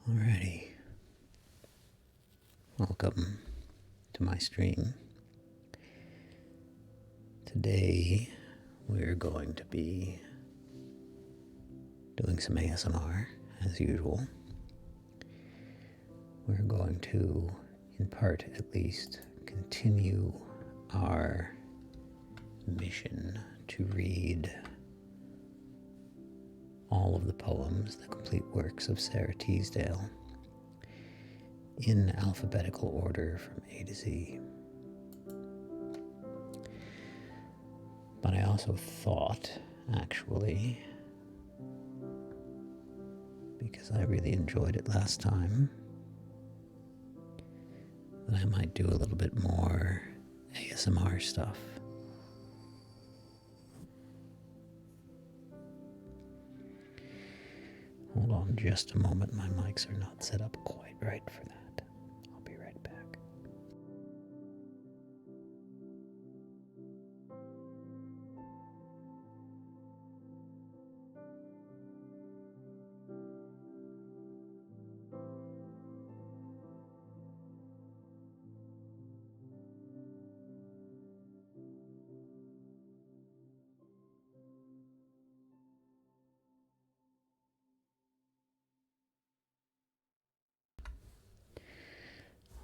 Alrighty, welcome to my stream. Today we're going to be doing some ASMR as usual. We're going to, in part at least, continue our mission to read all of the poems, the complete works of Sara Teasdale, in alphabetical order from A to Z. But I also thought, actually, because I really enjoyed it last time, that I might do a little bit more ASMR stuff. Hold on just a moment, my mics are not set up quite right for that. I'll be right back.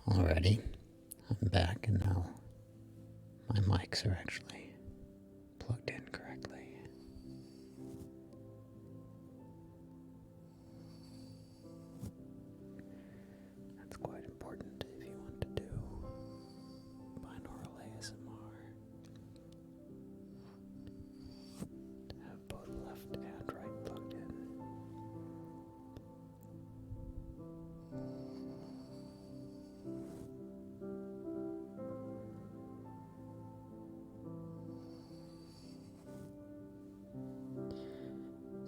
Alrighty, I'm back and now my mics are actually plugged in correctly. That's quite important if you want to do binaural ASMR. To have both left and right plugged in.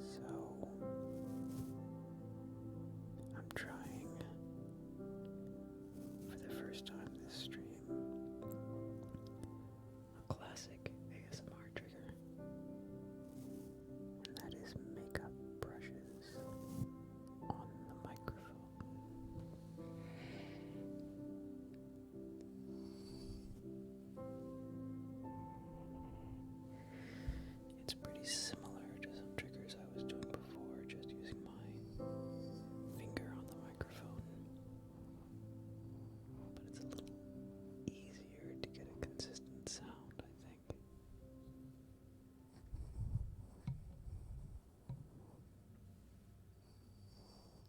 So, I'm trying for the first time this stream a classic ASMR trigger, and that is makeup brushes on the microphone. It's pretty similar to some triggers I was doing before, just using my finger on the microphone. But it's a little easier to get a consistent sound, I think.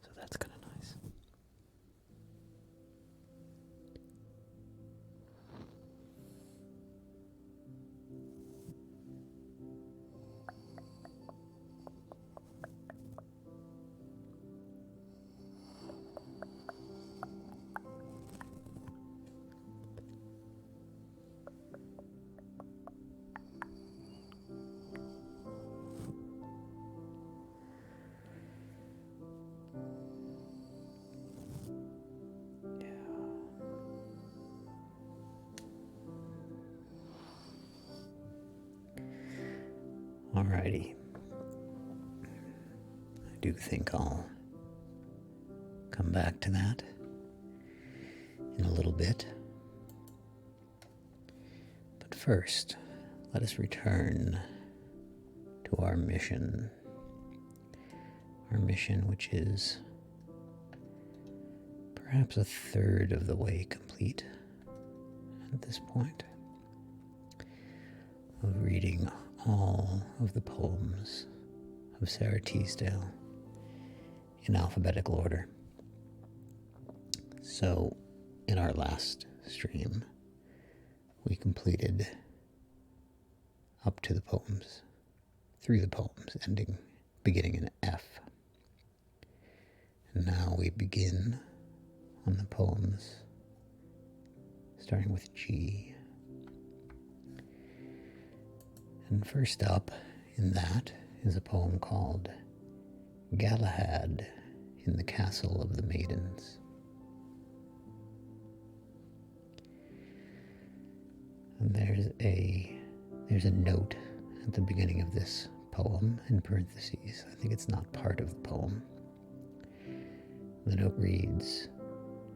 So that's kind of nice. Alrighty. I do think I'll come back to that in a little bit. But first, let us return to our mission. Our mission, which is perhaps a third of the way complete at this point, of reading all of the poems of Sara Teasdale in alphabetical order. So, in our last stream, we completed up to the poems, through the poems, beginning in F. And now we begin on the poems starting with G. And first up in that is a poem called Galahad in the Castle of the Maidens. And there's a note at the beginning of this poem in parentheses. I think it's not part of the poem. The note reads,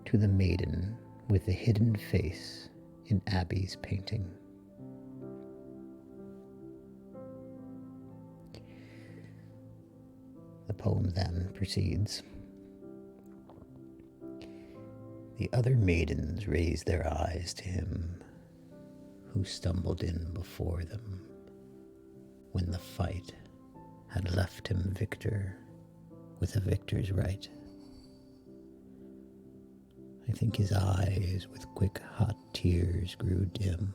"To the maiden with the hidden face in Abby's painting." The poem then proceeds. The other maidens raised their eyes to him who stumbled in before them when the fight had left him victor with a victor's right. I think his eyes with quick hot tears grew dim.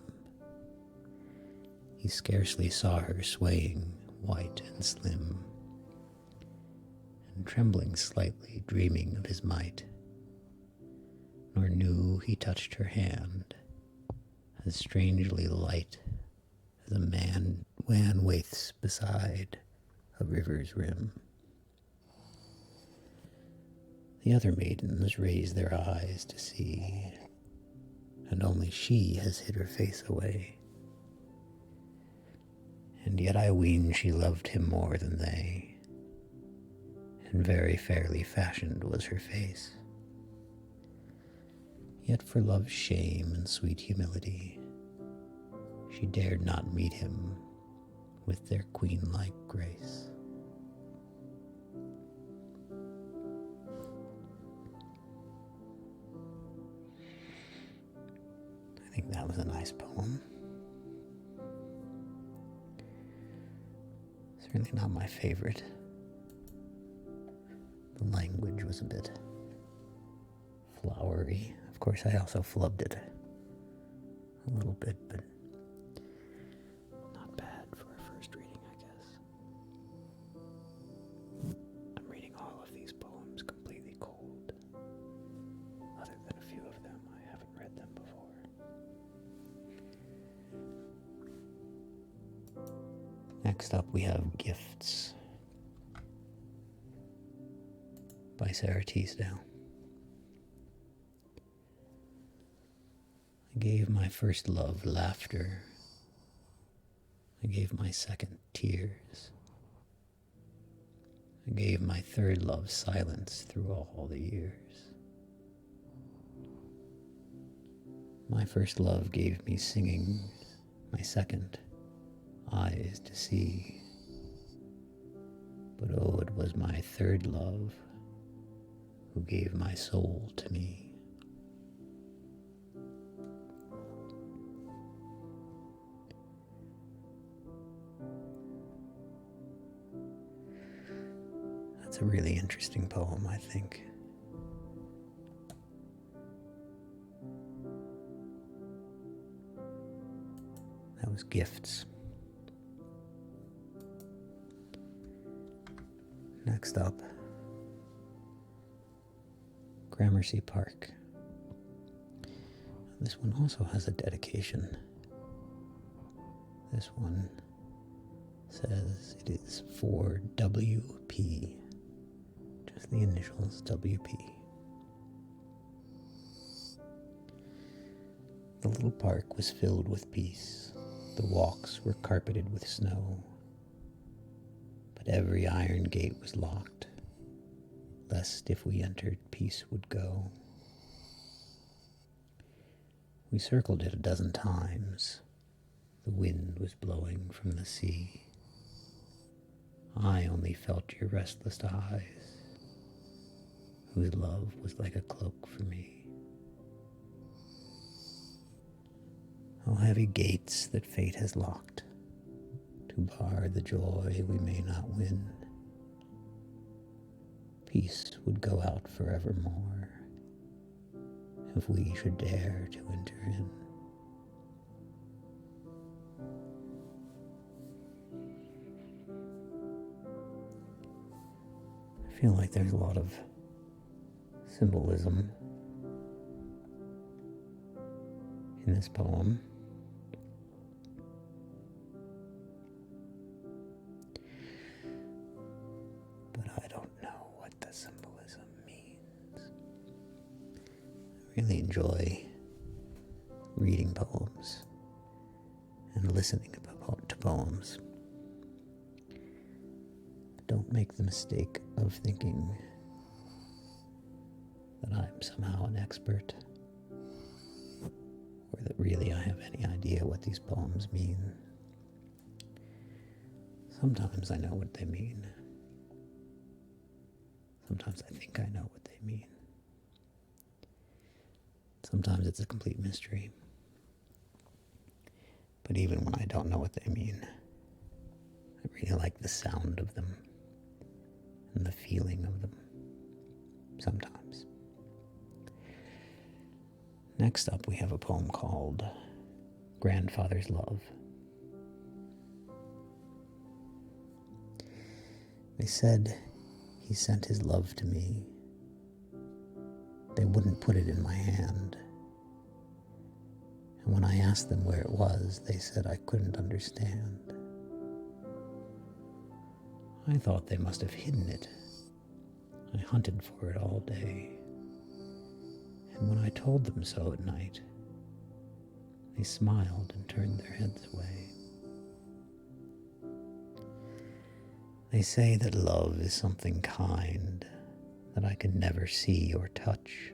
He scarcely saw her swaying white and slim, and trembling slightly, dreaming of his might, nor knew he touched her hand as strangely light as a man waithes beside a river's rim. The other maidens raise their eyes to see, and only she has hid her face away. And yet I ween she loved him more than they, and very fairly fashioned was her face. Yet for love's shame and sweet humility, she dared not meet him with their queen-like grace. I think that was a nice poem. Certainly not my favorite. The language was a bit flowery. Of course, I also flubbed it a little bit, but not bad for a first reading, I guess. I'm reading all of these poems completely cold. Other than a few of them, I haven't read them before. Next up, we have Gifts by Sara Teasdale. I gave my first love laughter. I gave my second tears. I gave my third love silence through all the years. My first love gave me singing, my second, eyes to see. But oh, it was my third love who gave my soul to me. That's a really interesting poem, I think. That was Gifts. Next up, Gramercy Park. This one also has a dedication. This one says it is for WP. Just the initials WP. The little park was filled with peace. The walks were carpeted with snow. But every iron gate was locked, lest if we entered, peace would go. We circled it a dozen times. The wind was blowing from the sea. I only felt your restless eyes, whose love was like a cloak for me. Oh, heavy gates that fate has locked, to bar the joy we may not win. Peace would go out forevermore, if we should dare to enter in. I feel like there's a lot of symbolism in this poem. But I don't know what the symbolism means. I really enjoy reading poems and listening to poems. Don't make the mistake of thinking that I'm somehow an expert, or that really I have any idea what these poems mean. Sometimes I know what they mean. Sometimes I think I know what they mean. Sometimes it's a complete mystery. But even when I don't know what they mean, I really like the sound of them and the feeling of them. Sometimes. Next up, we have a poem called Grandfather's Love. They said he sent his love to me. They wouldn't put it in my hand. And when I asked them where it was, they said I couldn't understand. I thought they must have hidden it. I hunted for it all day. And when I told them so at night, they smiled and turned their heads away. They say that love is something kind that I could never see or touch.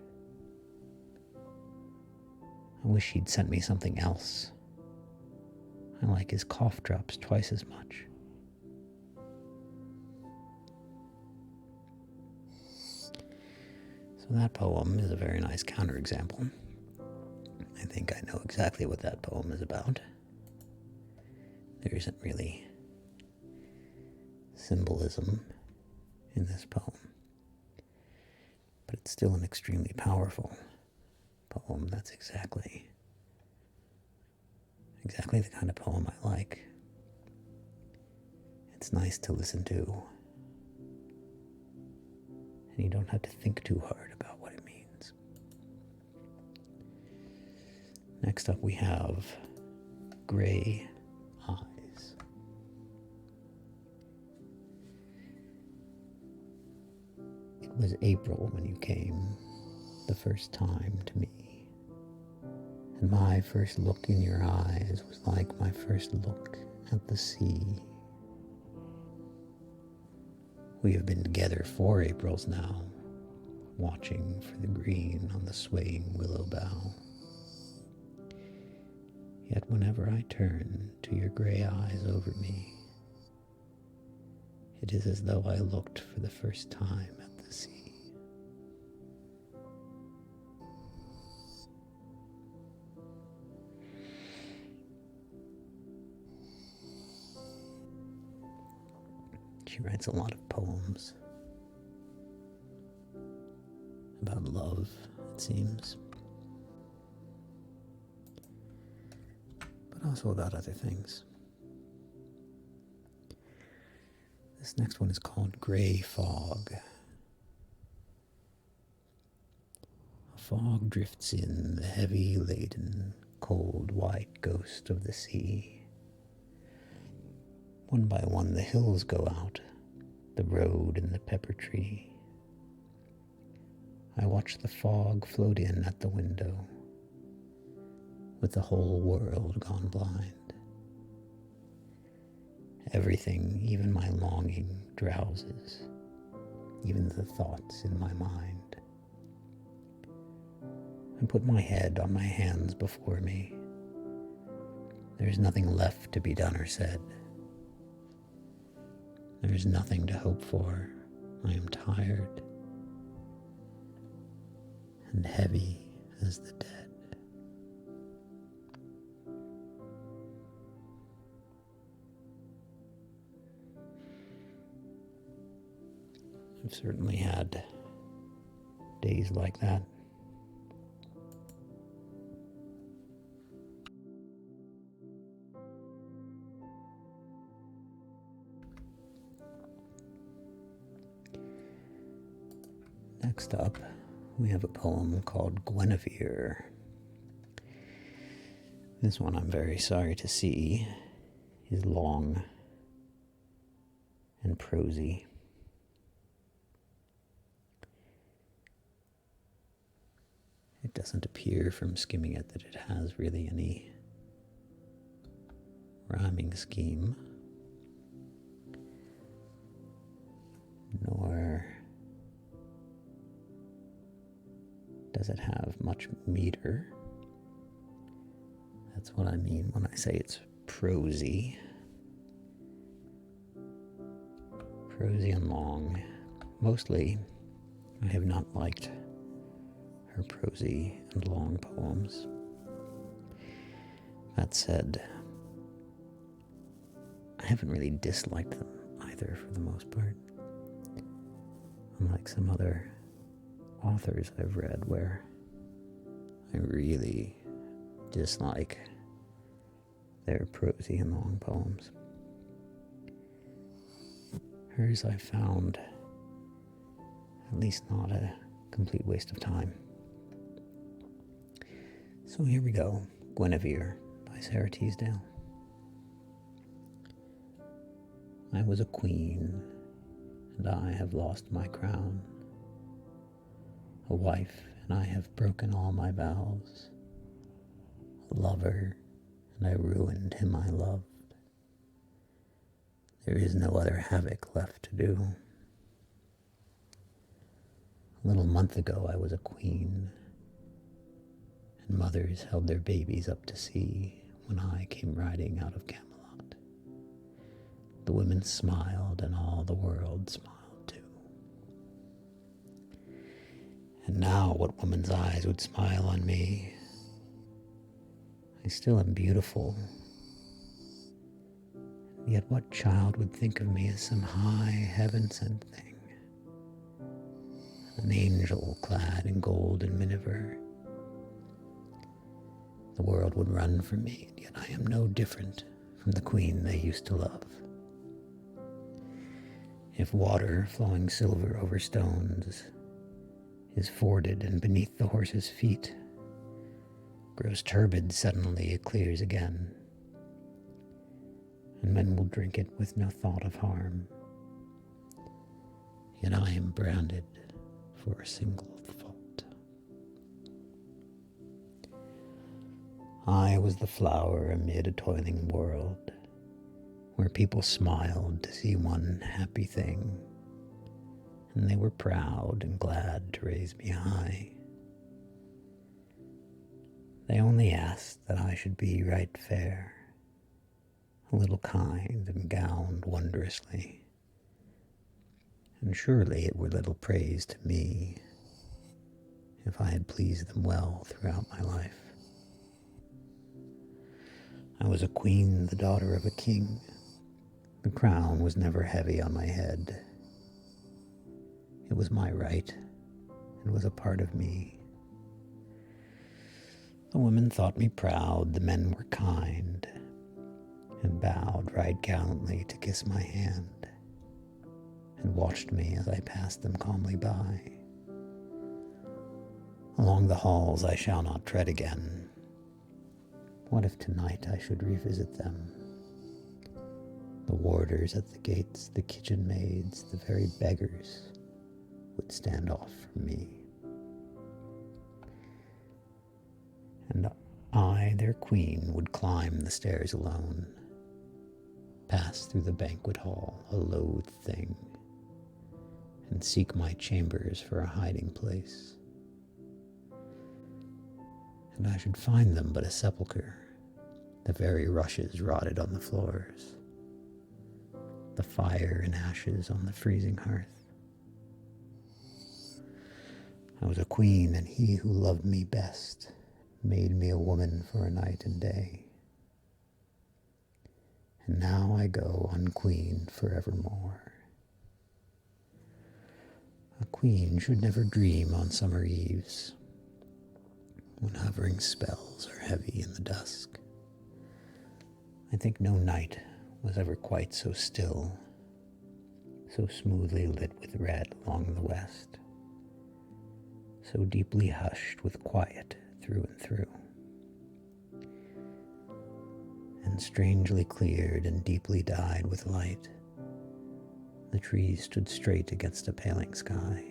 I wish he'd sent me something else. I like his cough drops twice as much. So that poem is a very nice counterexample. I think I know exactly what that poem is about. There isn't really symbolism in this poem, but it's still an extremely powerful poem. That's exactly the kind of poem I like. It's nice to listen to, and you don't have to think too hard about what it means. Next up we have Gray Eyes. It was April when you came the first time to me. And my first look in your eyes was like my first look at the sea. We have been together 4 Aprils now, watching for the green on the swaying willow bough. Yet whenever I turn to your gray eyes over me, it is as though I looked for the first time at the sea. She writes a lot of poems about love, it seems, but also about other things. This next one is called Gray Fog. A fog drifts in, the heavy laden, cold white ghost of the sea. One by one the hills go out, the road and the pepper tree. I watch the fog float in at the window, with the whole world gone blind. Everything, even my longing, drowses, even the thoughts in my mind. I put my head on my hands before me. There's nothing left to be done or said. There is nothing to hope for. I am tired and heavy as the dead. I've certainly had days like that. Next up, we have a poem called Guinevere. This one, I'm very sorry to see, is long and prosy. It doesn't appear from skimming it that it has really any rhyming scheme, nor does it have much meter. That's what I mean when I say it's prosy. Prosy and long. Mostly, I have not liked her prosy and long poems. That said, I haven't really disliked them either for the most part. Unlike some other authors I've read where I really dislike their prosy and long poems. Hers I found at least not a complete waste of time. So here we go, Guinevere by Sara Teasdale. I was a queen, and I have lost my crown. A wife, and I have broken all my vows. A lover, and I ruined him I loved. There is no other havoc left to do. A little month ago I was a queen, and mothers held their babies up to see when I came riding out of Camelot. The women smiled, and all the world smiled too. And now what woman's eyes would smile on me? I still am beautiful. Yet what child would think of me as some high heaven-sent thing? An angel clad in gold and miniver. The world would run from me, yet I am no different from the queen they used to love. If water flowing silver over stones is forded and beneath the horse's feet grows turbid, suddenly it clears again, and men will drink it with no thought of harm. Yet I am branded for a single fault. I was the flower amid a toiling world, where people smiled to see one happy thing, and they were proud and glad to raise me high. They only asked that I should be right fair, a little kind and gowned wondrously, and surely it were little praise to me if I had pleased them well throughout my life. I was a queen, the daughter of a king. The crown was never heavy on my head. It was my right. It was a part of me. The women thought me proud, the men were kind, and bowed right gallantly to kiss my hand, and watched me as I passed them calmly by. Along the halls I shall not tread again. What if tonight I should revisit them? The warders at the gates, the kitchen maids, the very beggars would stand off from me. And I, their queen, would climb the stairs alone, pass through the banquet hall, a loathed thing, and seek my chambers for a hiding place. And I should find them but a sepulchre, the very rushes rotted on the floors, the fire and ashes on the freezing hearth. I was a queen, and he who loved me best made me a woman for a night and day. And now I go unqueen forevermore. A queen should never dream on summer eves, when hovering spells are heavy in the dusk. I think no night was ever quite so still, so smoothly lit with red along the west, so deeply hushed with quiet through and through, and strangely cleared and deeply dyed with light. The trees stood straight against a paling sky,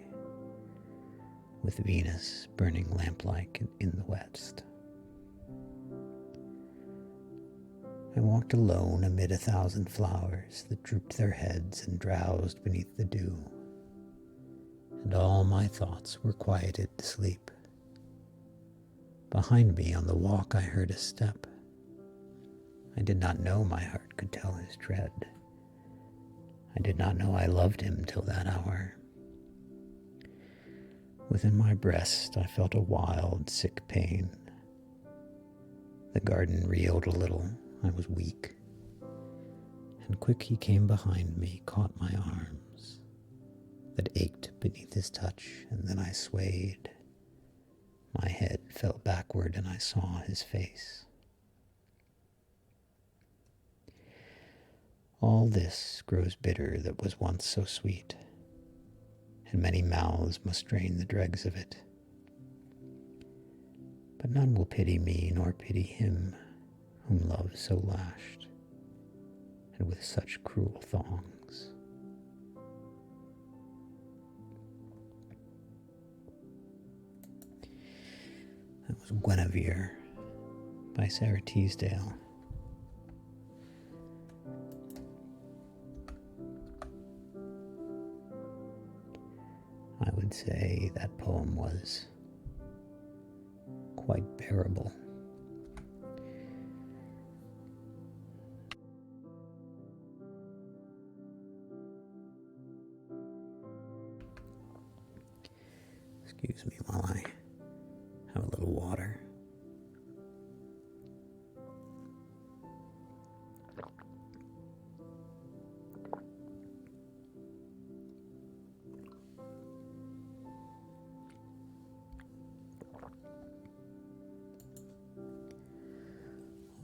with Venus burning lamp-like in the west. I walked alone amid 1,000 flowers that drooped their heads and drowsed beneath the dew, and all my thoughts were quieted to sleep Behind me on the walk I heard a step. I did not know my heart could tell his tread. I did not know I loved him till that hour. Within my breast I felt a wild, sick pain. The garden reeled a little, I was weak. And quick he came behind me, caught my arms, that ached beneath his touch, and then I swayed. My head fell backward and I saw his face. All this grows bitter that was once so sweet, and many mouths must drain the dregs of it. But none will pity me nor pity him whom love so lashed, and with such cruel thongs. That was Guinevere by Sara Teasdale. I would say that poem was quite bearable. Excuse me while I have a little water.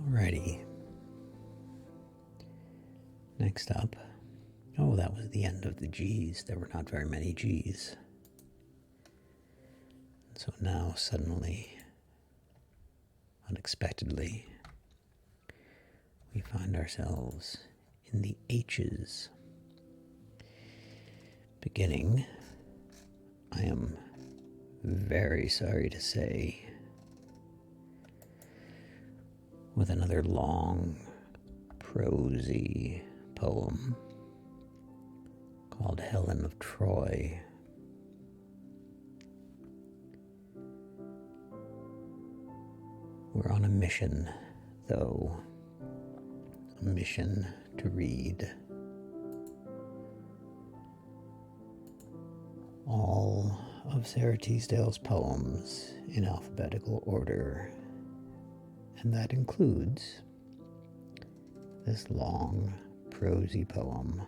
Alrighty. Next up. Oh, that was the end of the G's. There were not very many G's. So now, suddenly, unexpectedly, we find ourselves in the H's. Beginning, I am very sorry to say, with another long, prosy poem called Helen of Troy. We're on a mission, though, a mission to read all of Sara Teasdale's poems in alphabetical order, and that includes this long, prosy poem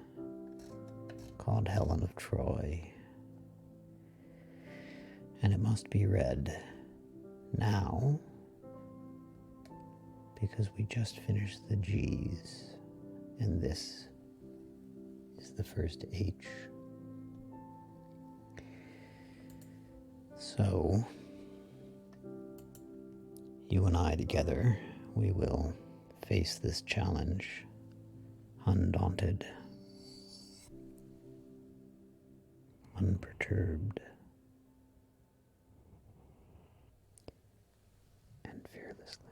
called Helen of Troy. And it must be read now, because we just finished the G's, and this is the first H. So, you and I together, we will face this challenge undaunted, unperturbed, and fearlessly.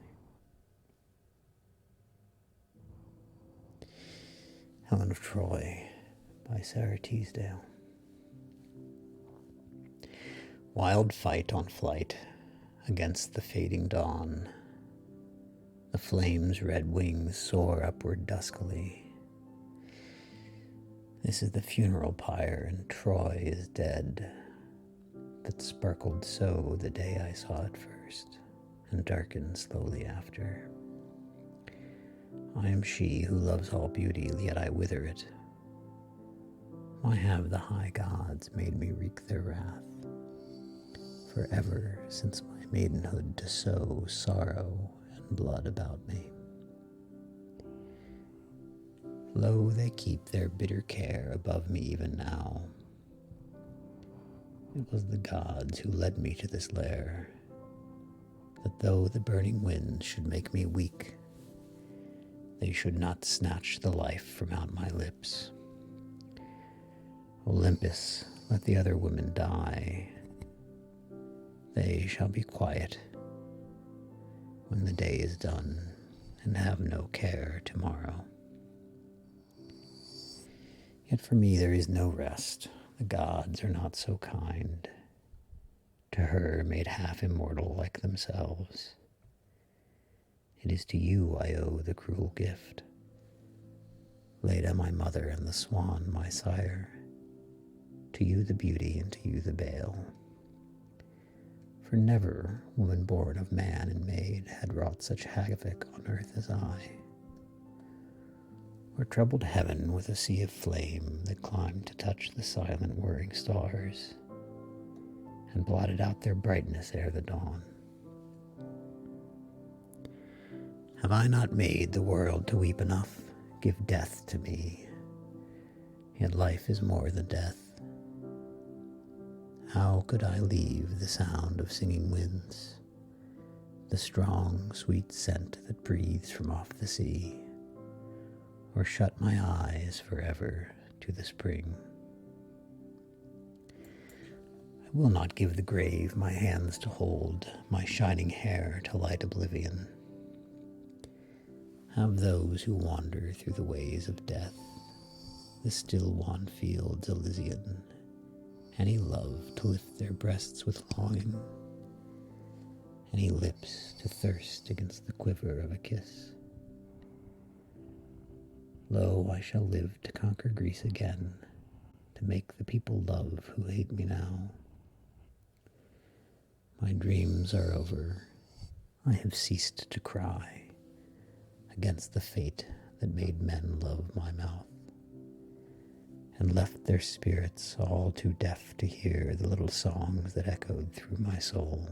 Helen of Troy by Sara Teasdale. Wild fight on flight against the fading dawn. The flame's red wings soar upward duskily. This is the funeral pyre, and Troy is dead, that sparkled so the day I saw it first, and darkened slowly after. I am she who loves all beauty, yet I wither it. Why have the high gods made me wreak their wrath? Forever since my maidenhood to sow sorrow and blood about me. Lo, they keep their bitter care above me even now. It was the gods who led me to this lair, that though the burning winds should make me weak, they should not snatch the life from out my lips. Olympus, let the other women die. They shall be quiet when the day is done, and have no care tomorrow. Yet for me there is no rest. The gods are not so kind. to her made half immortal like themselves. It is to you I owe the cruel gift. Leda, my mother, and the swan, my sire. To you the beauty, and to you the bale. For never woman born of man and maid had wrought such havoc on earth as I, or troubled heaven with a sea of flame that climbed to touch the silent whirring stars, and blotted out their brightness ere the dawn. Have I not made the world to weep enough? Give death to me, yet life is more than death. How could I leave the sound of singing winds, the strong, sweet scent that breathes from off the sea, or shut my eyes forever to the spring? I will not give the grave my hands to hold, my shining hair to light oblivion. Have those who wander through the ways of death, the still wan fields Elysian, any love to lift their breasts with longing, any lips to thirst against the quiver of a kiss. Lo, I shall live to conquer Greece again, to make the people love who hate me now. My dreams are over. I have ceased to cry against the fate that made men love my mouth, and left their spirits all too deaf to hear the little songs that echoed through my soul.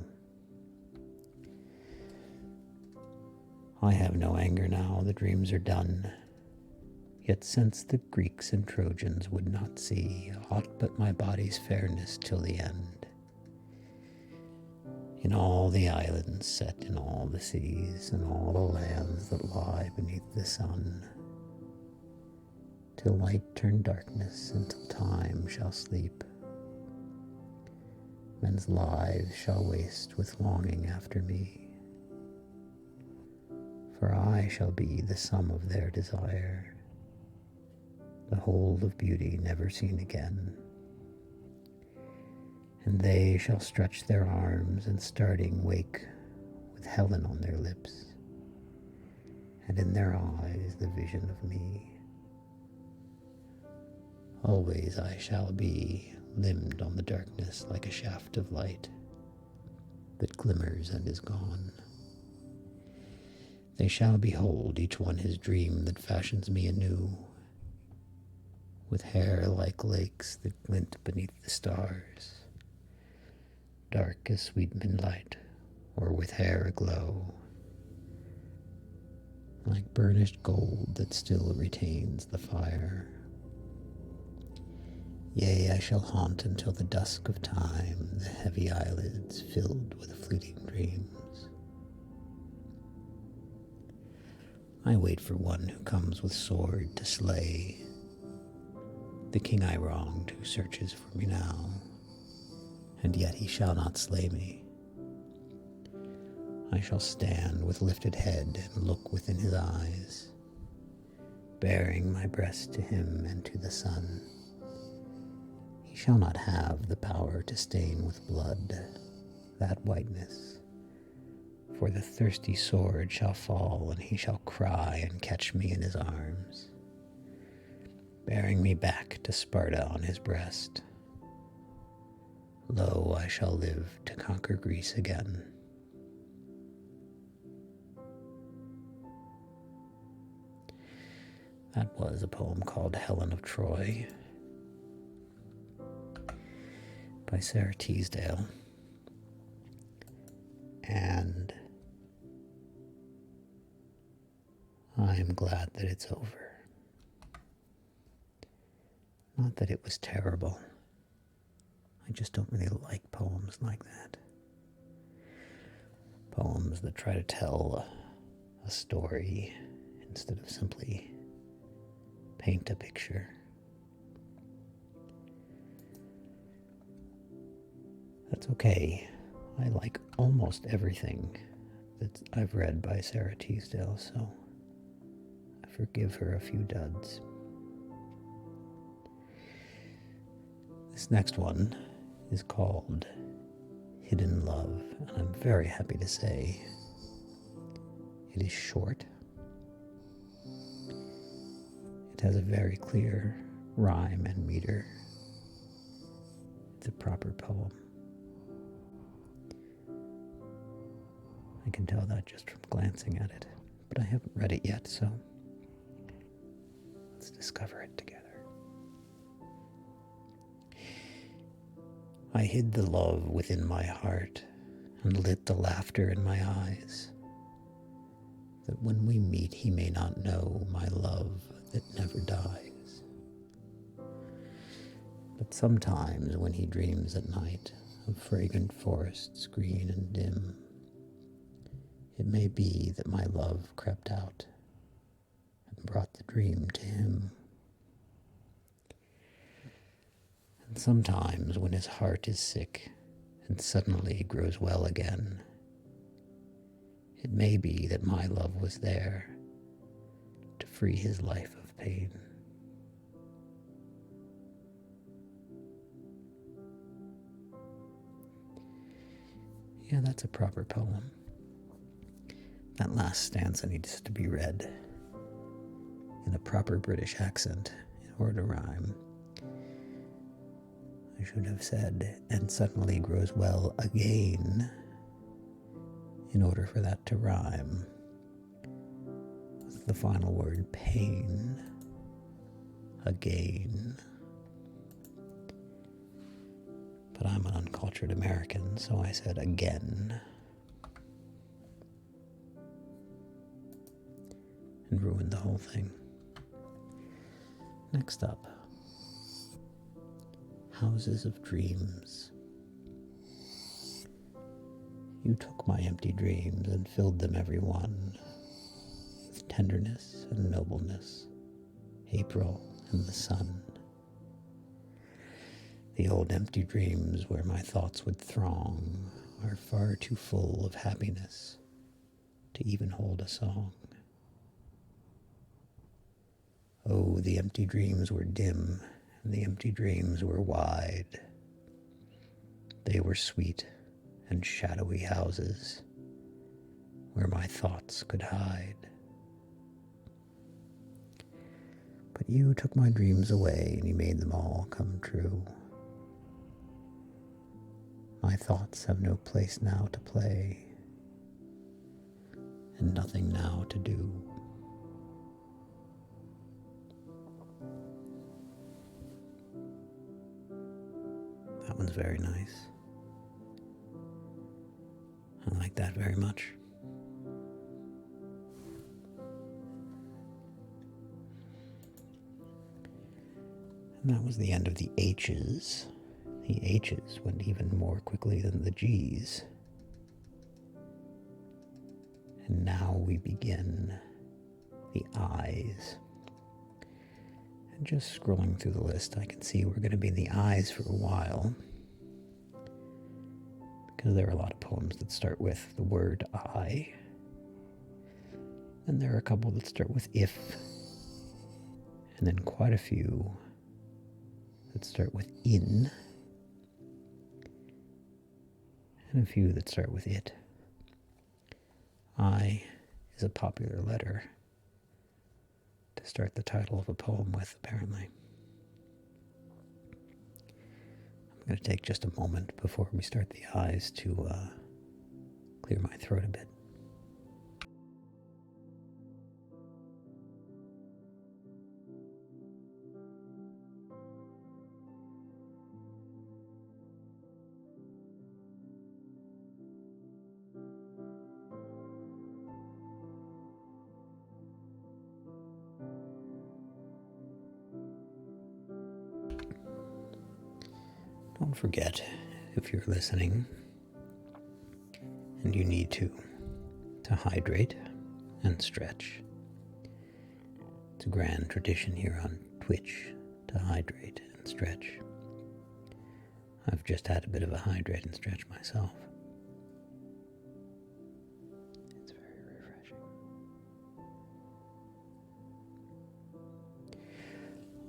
I have no anger now, the dreams are done. Yet since the Greeks and Trojans would not see aught but my body's fairness till the end, in all the islands set in all the seas, and all the lands that lie beneath the sun, till light turn darkness, and till time shall sleep, men's lives shall waste with longing after me, for I shall be the sum of their desire, the whole of beauty never seen again. And they shall stretch their arms and starting wake with Helen on their lips, and in their eyes the vision of me. Always I shall be limned on the darkness like a shaft of light that glimmers and is gone. They shall behold each one his dream that fashions me anew, with hair like lakes that glint beneath the stars, dark as sweet midnight, or with hair aglow, like burnished gold that still retains the fire. Yea, I shall haunt until the dusk of time the heavy eyelids filled with fleeting dreams. I wait for one who comes with sword to slay, the king I wronged who searches for me now, and yet he shall not slay me. I shall stand with lifted head and look within his eyes, baring my breast to him and to the sun. He shall not have the power to stain with blood that whiteness, for the thirsty sword shall fall, and he shall cry and catch me in his arms, bearing me back to Sparta on his breast. Lo, I shall live to conquer Greece again. That was a poem called Helen of Troy by Sara Teasdale. And I'm glad that it's over. Not that it was terrible. I just don't really like poems like that. Poems that try to tell a story instead of simply paint a picture. That's okay. I like almost everything that I've read by Sara Teasdale, so I forgive her a few duds. This next one is called hidden love, and I'm very happy to say it is short. It has a very clear rhyme and meter. It's a proper poem. I can tell that just from glancing at it, but I haven't read it yet, so let's discover it together. I hid the love within my heart and lit the laughter in my eyes, that when we meet he may not know my love that never dies. But sometimes when he dreams at night of fragrant forests green and dim, it may be that my love crept out and brought the dream to him. And sometimes when his heart is sick and suddenly grows well again, it may be that my love was there to free his life of pain. Yeah, that's a proper poem. That last stanza needs to be read in a proper British accent in order to rhyme. I should have said, and suddenly grows well again, in order for that to rhyme with the final word, pain, again. But I'm an uncultured American, so I said again, and ruined the whole thing. Next up, Houses of Dreams. You took my empty dreams and filled them every one with tenderness and nobleness, April and the sun. The old empty dreams where my thoughts would throng are far too full of happiness to even hold a song. Oh, the empty dreams were dim, and the empty dreams were wide. They were sweet and shadowy houses where my thoughts could hide. But you took my dreams away, and you made them all come true. My thoughts have no place now to play, and nothing now to do. That one's very nice. I like that very much. And that was the end of the H's. The H's went even more quickly than the G's. And now we begin the I's. And just scrolling through the list, I can see we're going to be in the I's for a while, because there are a lot of poems that start with the word I. And there are a couple that start with if. And then quite a few that start with in. And a few that start with it. I is a popular letter to start the title of a poem with, apparently. I'm going to take just a moment before we start the I's to clear my throat a bit. Don't forget, if you're listening and you need to hydrate and stretch. It's a grand tradition here on Twitch to hydrate and stretch. I've just had a bit of a hydrate and stretch myself. It's very refreshing.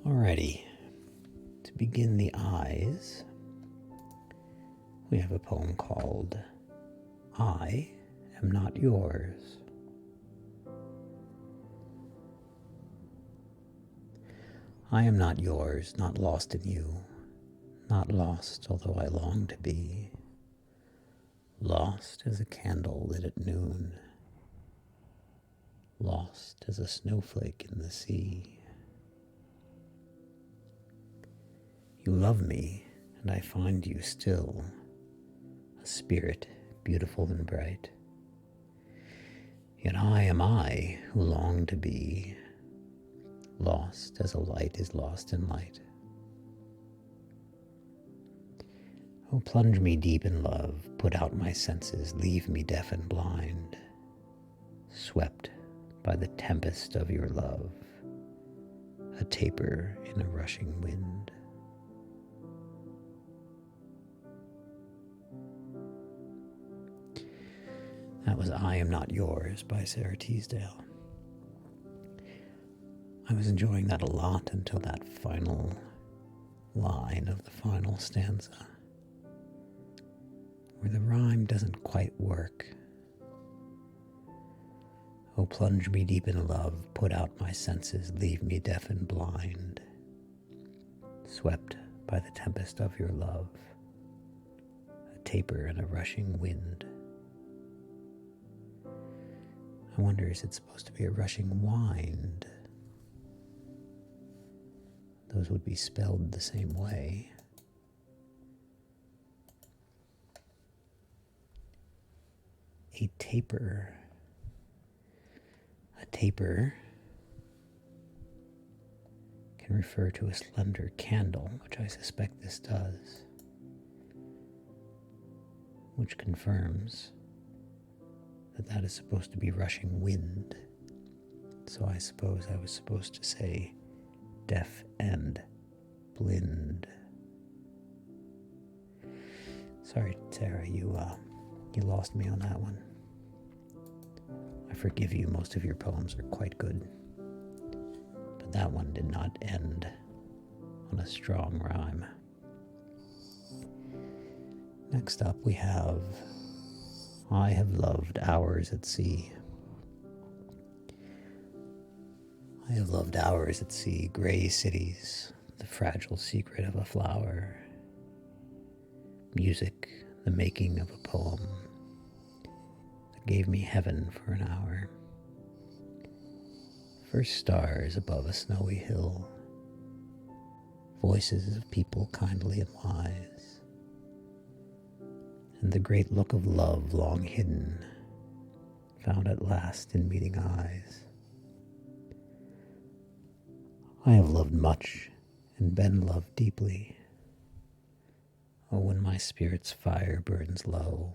Alrighty, to begin the I's, we have a poem called I Am Not Yours. I am not yours, not lost in you, not lost although I long to be, lost as a candle lit at noon, lost as a snowflake in the sea. You love me, and I find you still, a spirit beautiful and bright. Yet I am I who long to be, lost as a light is lost in light. Oh, plunge me deep in love, put out my senses, leave me deaf and blind, swept by the tempest of your love, a taper in a rushing wind. That was I Am Not Yours by Sara Teasdale. I was enjoying that a lot until that final line of the final stanza, where the rhyme doesn't quite work. Oh, plunge me deep in love, put out my senses, leave me deaf and blind, swept by the tempest of your love, a taper in a rushing wind. I wonder, is it supposed to be a rushing wind? Those would be spelled the same way. A taper. A taper can refer to a slender candle, which I suspect this does, which confirms that is supposed to be rushing wind. So I suppose I was supposed to say deaf and blind. Sorry, Sarah, you lost me on that one. I forgive you, most of your poems are quite good, but that one did not end on a strong rhyme. Next up we have I Have Loved Hours at Sea. I have loved hours at sea, gray cities, the fragile secret of a flower, music, the making of a poem that gave me heaven for an hour. First stars above a snowy hill, voices of people kindly and wise, and the great look of love long hidden, found at last in meeting eyes. I have loved much and been loved deeply. Oh, when my spirit's fire burns low,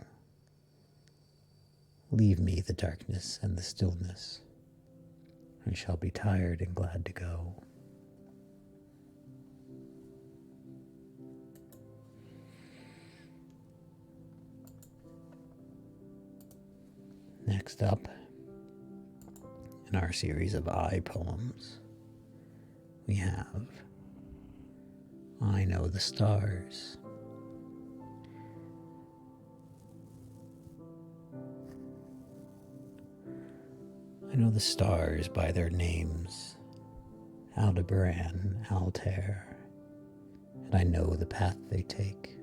leave me the darkness and the stillness, I shall be tired and glad to go. Next up, in our series of I poems, we have I Know the Stars. I know the stars by their names, Aldebaran, Altair, and I know the path they take,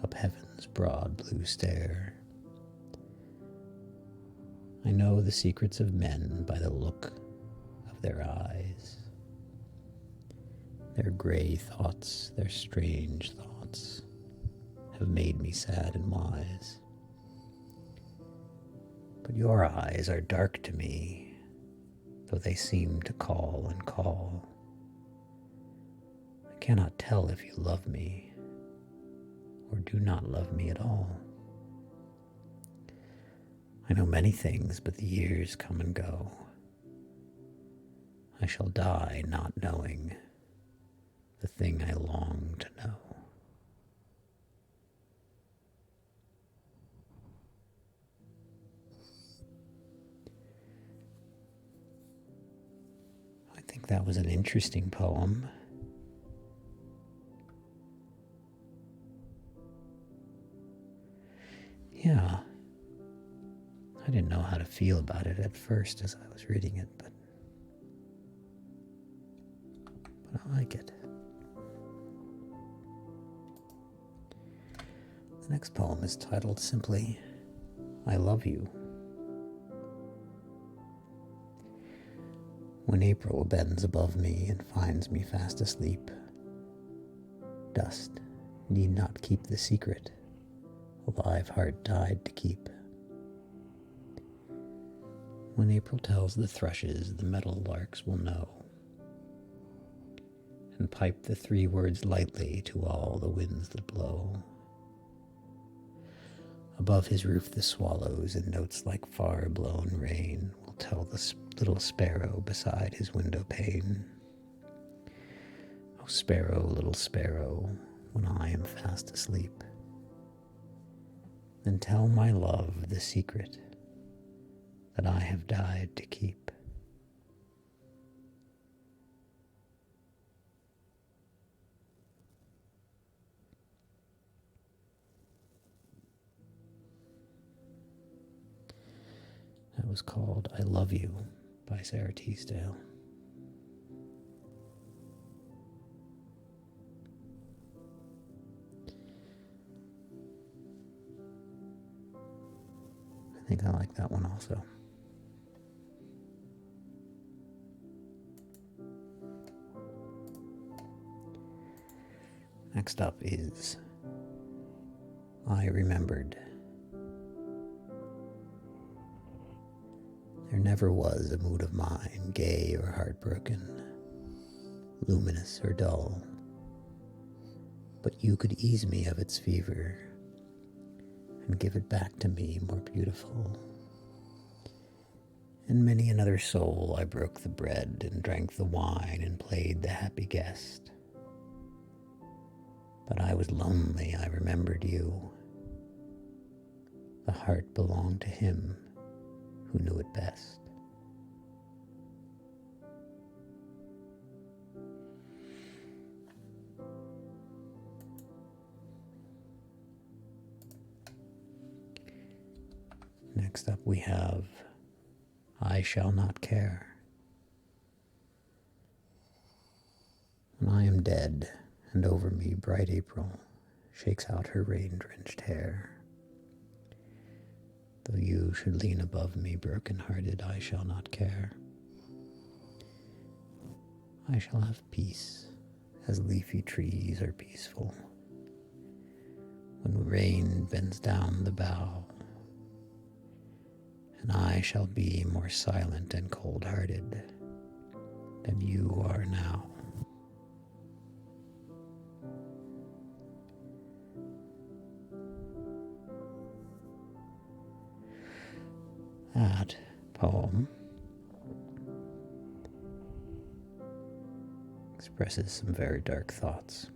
up heaven's broad blue stair. I know the secrets of men by the look of their eyes, their gray thoughts, their strange thoughts, have made me sad and wise. But your eyes are dark to me, though they seem to call and call. I cannot tell if you love me, or do not love me at all. I know many things, but the years come and go. I shall die not knowing the thing I long to know. I think that was an interesting poem. Yeah, I didn't know how to feel about it at first as I was reading it, but I like it. The next poem is titled simply, I Love You. When April bends above me and finds me fast asleep, dust need not keep the secret a live heart died to keep. When April tells the thrushes the meadow larks will know, and pipe the 3 words lightly to all the winds that blow. Above his roof the swallows in notes like far-blown rain will tell the little sparrow beside his window pane. Oh, sparrow, little sparrow, when I am fast asleep, then tell my love the secret that I have died to keep. That was called I Love You by Sara Teasdale. I think I like that one also. Next up is I Remembered. There never was a mood of mine, gay or heartbroken, luminous or dull, but you could ease me of its fever and give it back to me more beautiful. In many another soul I broke the bread and drank the wine and played the happy guest. But I was lonely, I remembered you. The heart belonged to him who knew it best. Next up we have I Shall Not Care. When I am dead and over me bright April shakes out her rain-drenched hair, though you should lean above me broken-hearted, I shall not care. I shall have peace as leafy trees are peaceful when rain bends down the bough, and I shall be more silent and cold-hearted than you are now. That poem expresses some very dark thoughts.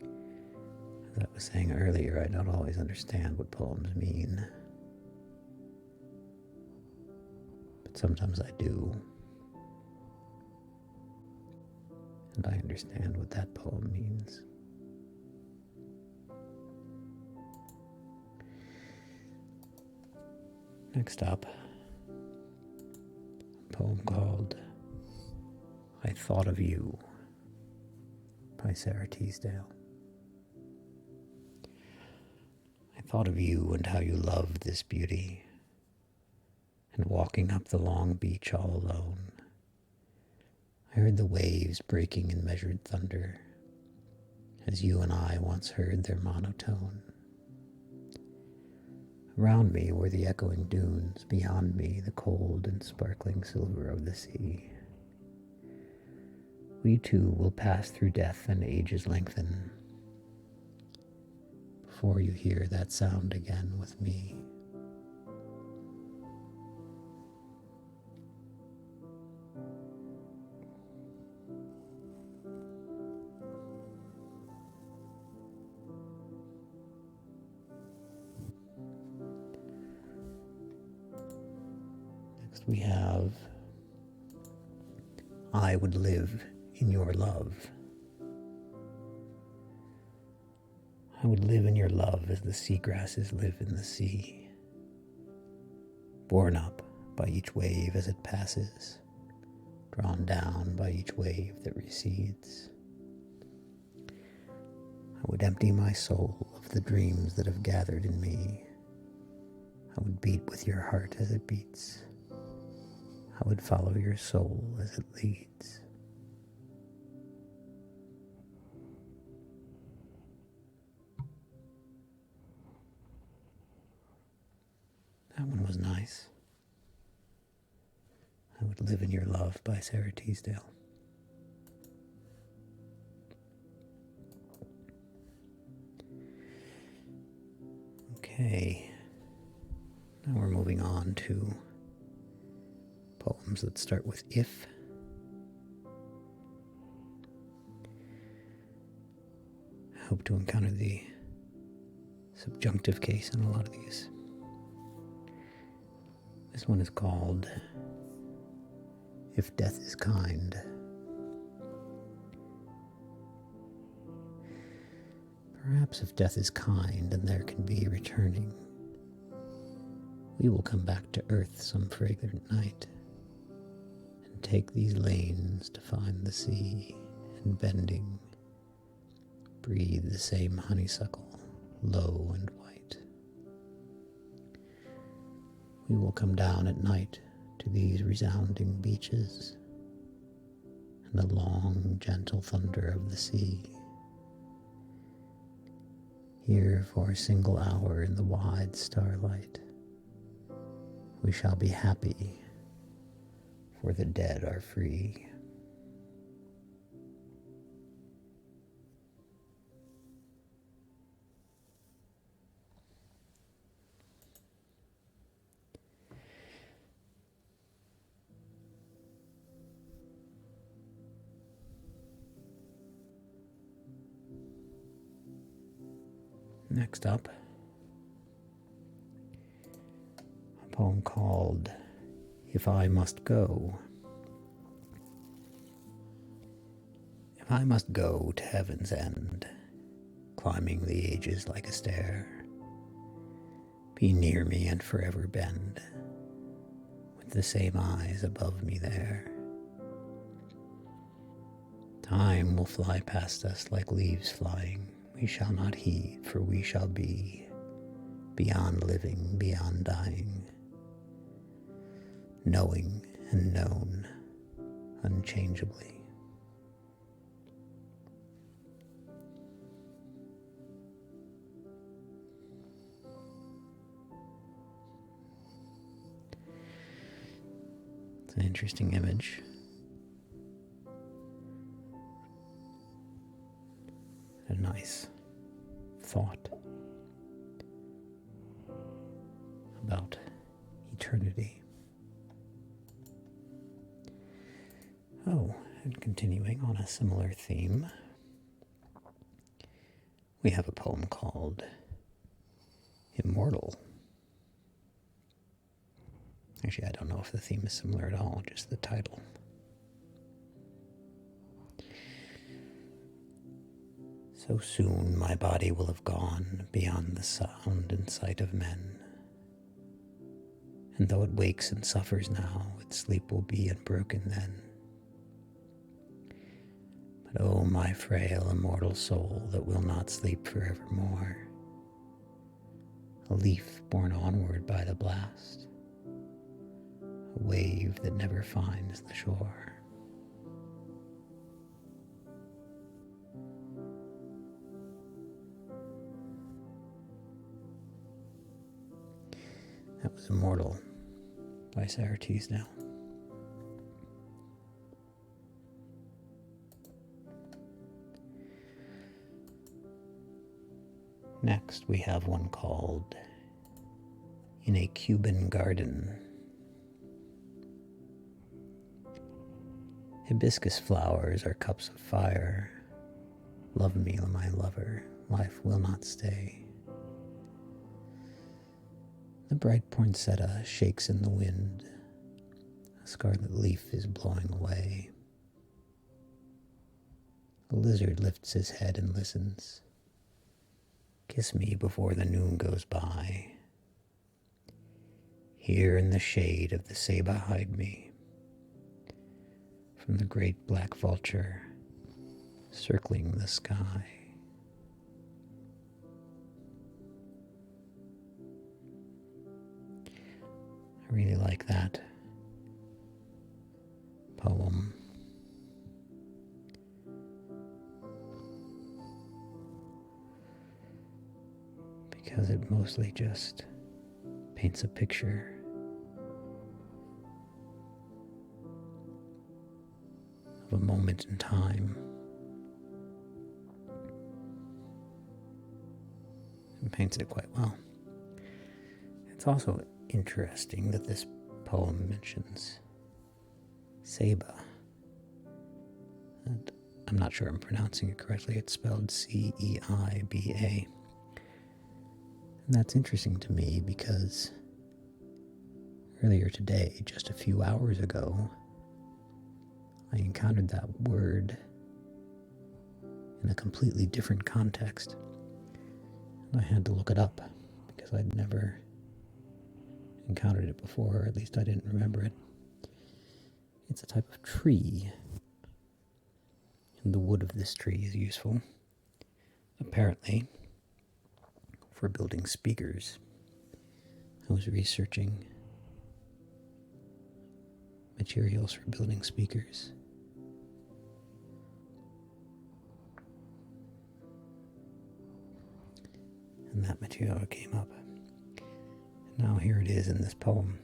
As I was saying earlier, I don't always understand what poems mean, but sometimes I do, and I understand what that poem means. Next up, a poem called I Thought of You by Sara Teasdale. I thought of you and how you loved this beauty, and walking up the long beach all alone, I heard the waves breaking in measured thunder, as you and I once heard their monotone. Around me were the echoing dunes, beyond me the cold and sparkling silver of the sea. We too will pass through death and ages lengthen before you hear that sound again with me. Next we have I Would Live in Your Love. I would live in your love as the seagrasses live in the sea, borne up by each wave as it passes, drawn down by each wave that recedes. I would empty my soul of the dreams that have gathered in me. I would beat with your heart as it beats. I would follow your soul as it leads. That one was nice. I Would Live in Your Love by Sara Teasdale. Okay, now we're moving on to poems that start with if. I hope to encounter the subjunctive case in a lot of these. This one is called If Death is Kind. Perhaps if death is kind and there can be returning, we will come back to earth some fragrant night and take these lanes to find the sea, and bending, breathe the same honeysuckle, low and white. We will come down at night to these resounding beaches and the long, gentle thunder of the sea. Here for a single hour in the wide starlight, we shall be happy, for the dead are free. Next up, a poem called If I Must Go. If I must go to heaven's end, climbing the ages like a stair, be near me and forever bend, with the same eyes above me there. Time will fly past us like leaves flying. We shall not heed, for we shall be beyond living, beyond dying, knowing and known unchangeably. It's an interesting image. A nice thought about eternity. Oh, and continuing on a similar theme, we have a poem called Immortal. Actually, I don't know if the theme is similar at all, just the title. So soon my body will have gone beyond the sound and sight of men. And though it wakes and suffers now, its sleep will be unbroken then. But oh, my frail immortal soul that will not sleep forevermore, a leaf borne onward by the blast, a wave that never finds the shore. That was Immortal by Sara Teasdale. Next, we have one called In a Cuban Garden. Hibiscus flowers are cups of fire. Love me, my lover, life will not stay. The bright poinsettia shakes in the wind. A scarlet leaf is blowing away. A lizard lifts his head and listens. Kiss me before the noon goes by. Here in the shade of the ceiba hide me from the great black vulture circling the sky. I really like that poem. Because it mostly just paints a picture of a moment in time. And paints it quite well. It's also interesting that this poem mentions ceiba. And I'm not sure I'm pronouncing it correctly. It's spelled C-E-I-B-A. And that's interesting to me because earlier today, just a few hours ago, I encountered that word in a completely different context. And I had to look it up because I'd never encountered it before, or at least I didn't remember it. It's a type of tree, and the wood of this tree is useful, apparently, for building speakers. I was researching materials for building speakers. And that material came up. And now here it is in this poem.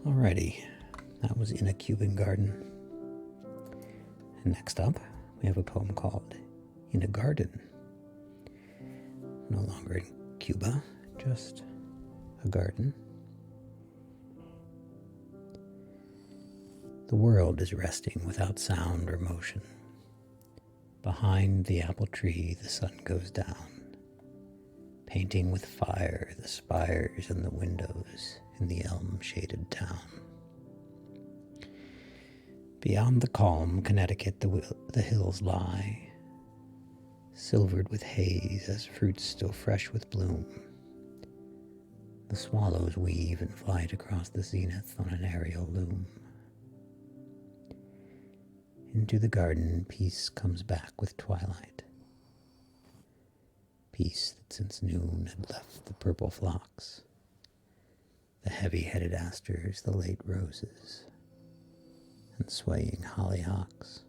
Alrighty, that was In a Cuban Garden. And next up, we have a poem called In a Garden. No longer in Cuba, just a garden. The world is resting without sound or motion. Behind the apple tree, the sun goes down, painting with fire the spires and the windows in the elm-shaded town. Beyond the calm Connecticut the hills lie, silvered with haze as fruits still fresh with bloom. The swallows weave in flight across the zenith on an aerial loom. Into the garden, peace comes back with twilight. Peace that since noon had left the purple phlox, the heavy-headed asters, the late roses, and swaying hollyhocks.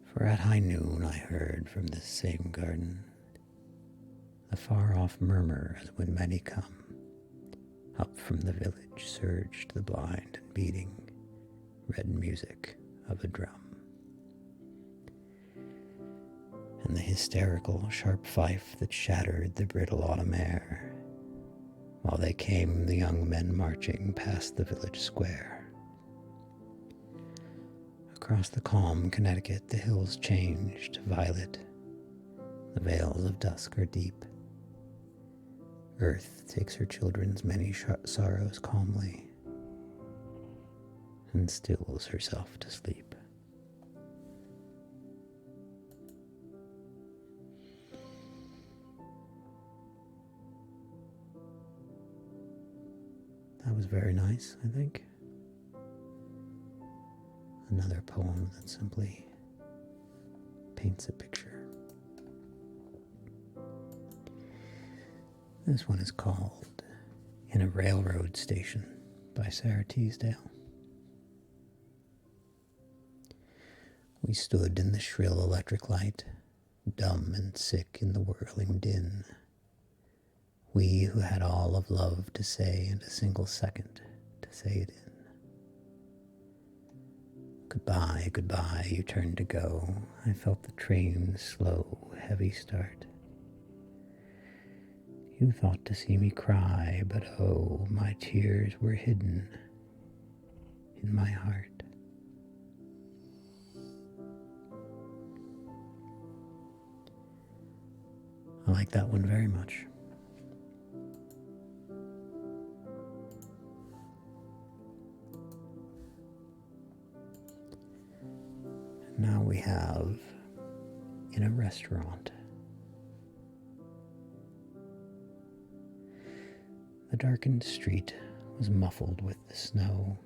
For at high noon I heard from this same garden the far-off murmur as when many come. Up from the village surged the blind and beating red music of a drum. And the hysterical sharp fife that shattered the brittle autumn air, while they came the young men marching past the village square. Across the calm Connecticut the hills changed to violet. The veils of dusk are deep. Earth takes her children's many sorrows calmly and stills herself to sleep. That was very nice, I think. Another poem that simply paints a picture. This one is called In a Railroad Station by Sara Teasdale. We stood in the shrill electric light, dumb and sick in the whirling din. We who had all of love to say and a single second to say it in. Goodbye, goodbye, you turned to go. I felt the train's slow, heavy start. You thought to see me cry, but oh, my tears were hidden in my heart. I like that one very much. Now we have in a restaurant. The darkened street was muffled with the snow.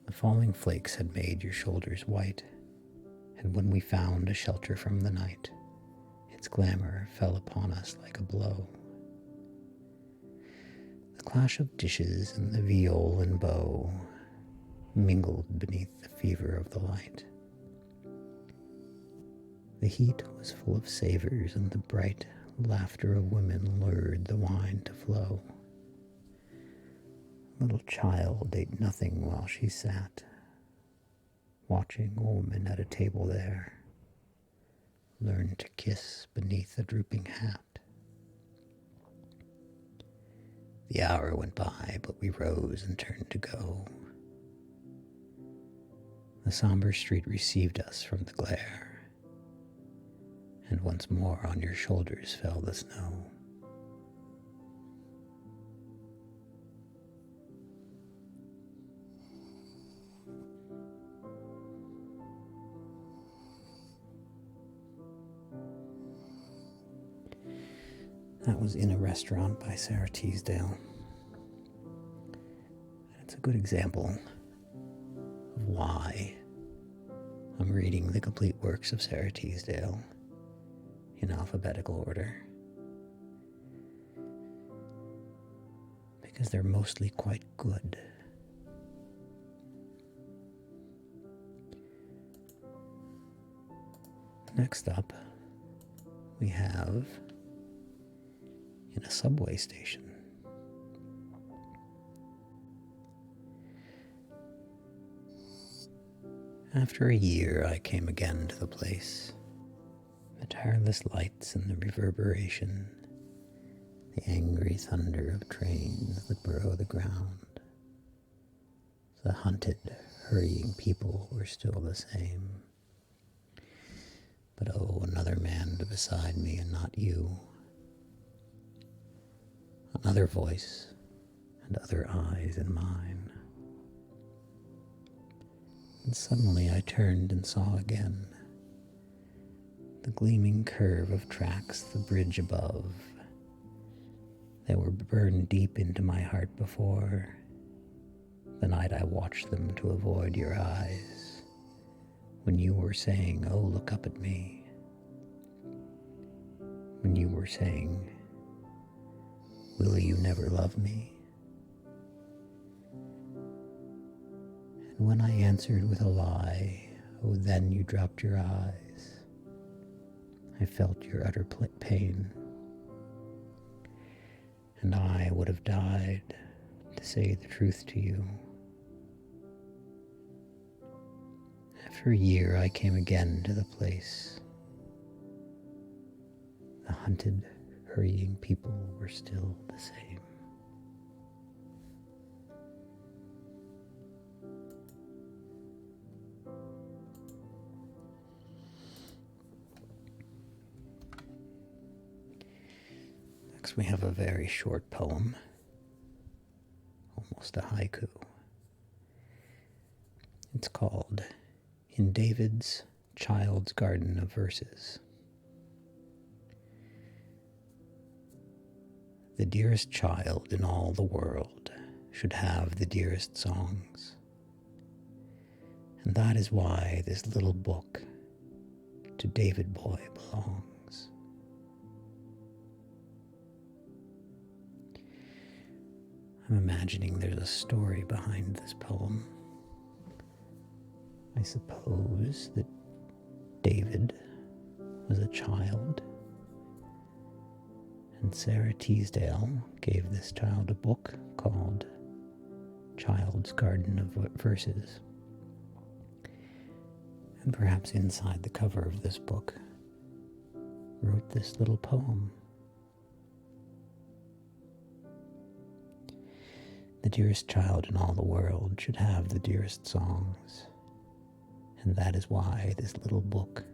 The falling flakes had made your shoulders white, and when we found a shelter from the night, its glamour fell upon us like a blow. The clash of dishes and the viol and bow mingled beneath the fever of the light. The heat was full of savors, and the bright laughter of women lured the wine to flow. A little child ate nothing while she sat, watching a woman at a table there learn to kiss beneath a drooping hat. The hour went by, but we rose and turned to go. The somber street received us from the glare, and once more on your shoulders fell the snow. That was In a Restaurant by Sara Teasdale. It's a good example of why I'm reading the complete works of Sara Teasdale in alphabetical order, because they're mostly quite good. Next up, we have In a Subway Station. After a year, I came again to the place. The tireless lights and the reverberation, the angry thunder of trains that burrow the ground. The hunted, hurrying people were still the same. But oh, another man beside me and not you. Another voice and other eyes in mine. And suddenly I turned and saw again the gleaming curve of tracks, the bridge above. They were burned deep into my heart before, the night I watched them to avoid your eyes, when you were saying, oh, look up at me. When you were saying, will you never love me? And when I answered with a lie, oh, then you dropped your eyes. I felt your utter pain, and I would have died to say the truth to you. After a year, I came again to the place. The hunted, hurrying people were still the same. Next, we have a very short poem, almost a haiku. It's called In David's Child's Garden of Verses. The dearest child in all the world should have the dearest songs. And that is why this little book to David Boy belongs. I'm imagining there's a story behind this poem. I suppose that David was a child, and Sara Teasdale gave this child a book called Child's Garden of Verses. And perhaps inside the cover of this book wrote this little poem. The dearest child in all the world should have the dearest songs, and that is why this little book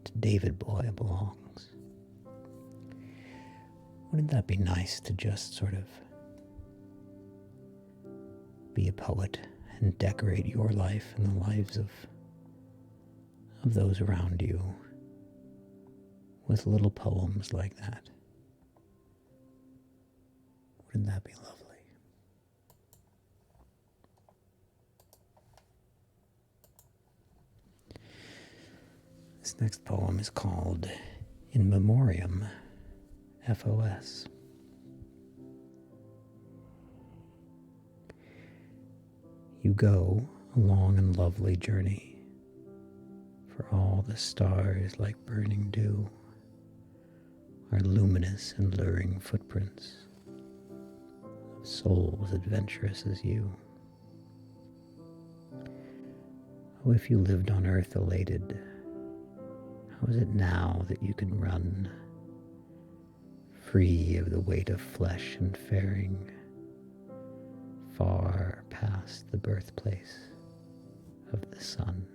to David Boy belongs. Wouldn't that be nice to just sort of be a poet and decorate your life and the lives of of those around you with little poems like that. Wouldn't that be lovely? This next poem is called In Memoriam, FOS. You go a long and lovely journey, for all the stars like burning dew are luminous and luring footprints of souls adventurous as you. Oh, if you lived on earth elated, how is it now that you can run, free of the weight of flesh and faring, far past the birthplace of the sun?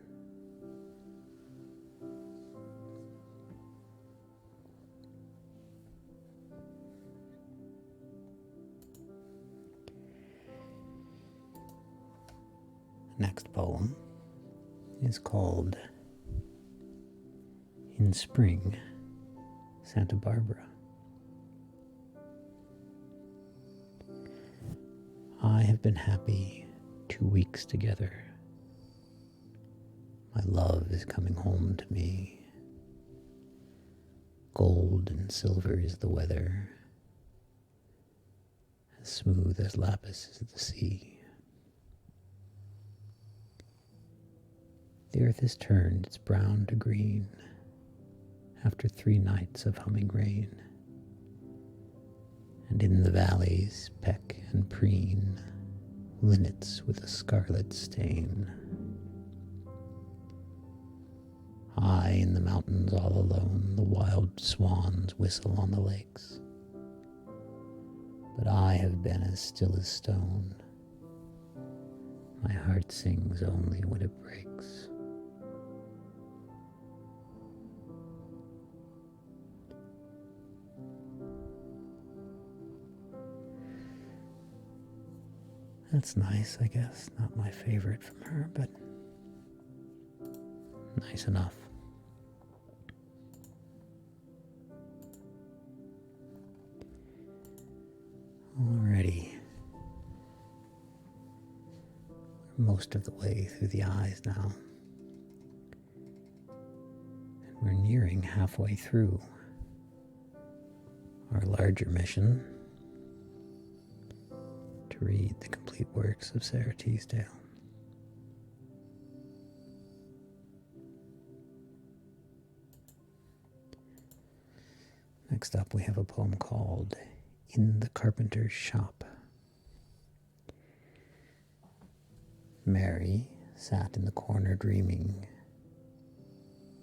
The next poem is called In Spring, Santa Barbara. I have been happy 2 weeks together. My love is coming home to me. Gold and silver is the weather, as smooth as lapis is the sea. The earth has turned its brown to green after 3 nights of humming rain, and in the valleys peck and preen linnets with a scarlet stain. High in the mountains all alone, the wild swans whistle on the lakes, but I have been as still as stone. My heart sings only when it breaks. That's nice, I guess. Not my favorite from her, but nice enough. Alrighty. We're most of the way through the eyes now. And we're nearing halfway through our larger mission to read the complete works of Sara Teasdale. Next up, we have a poem called In the Carpenter's Shop. Mary sat in the corner dreaming.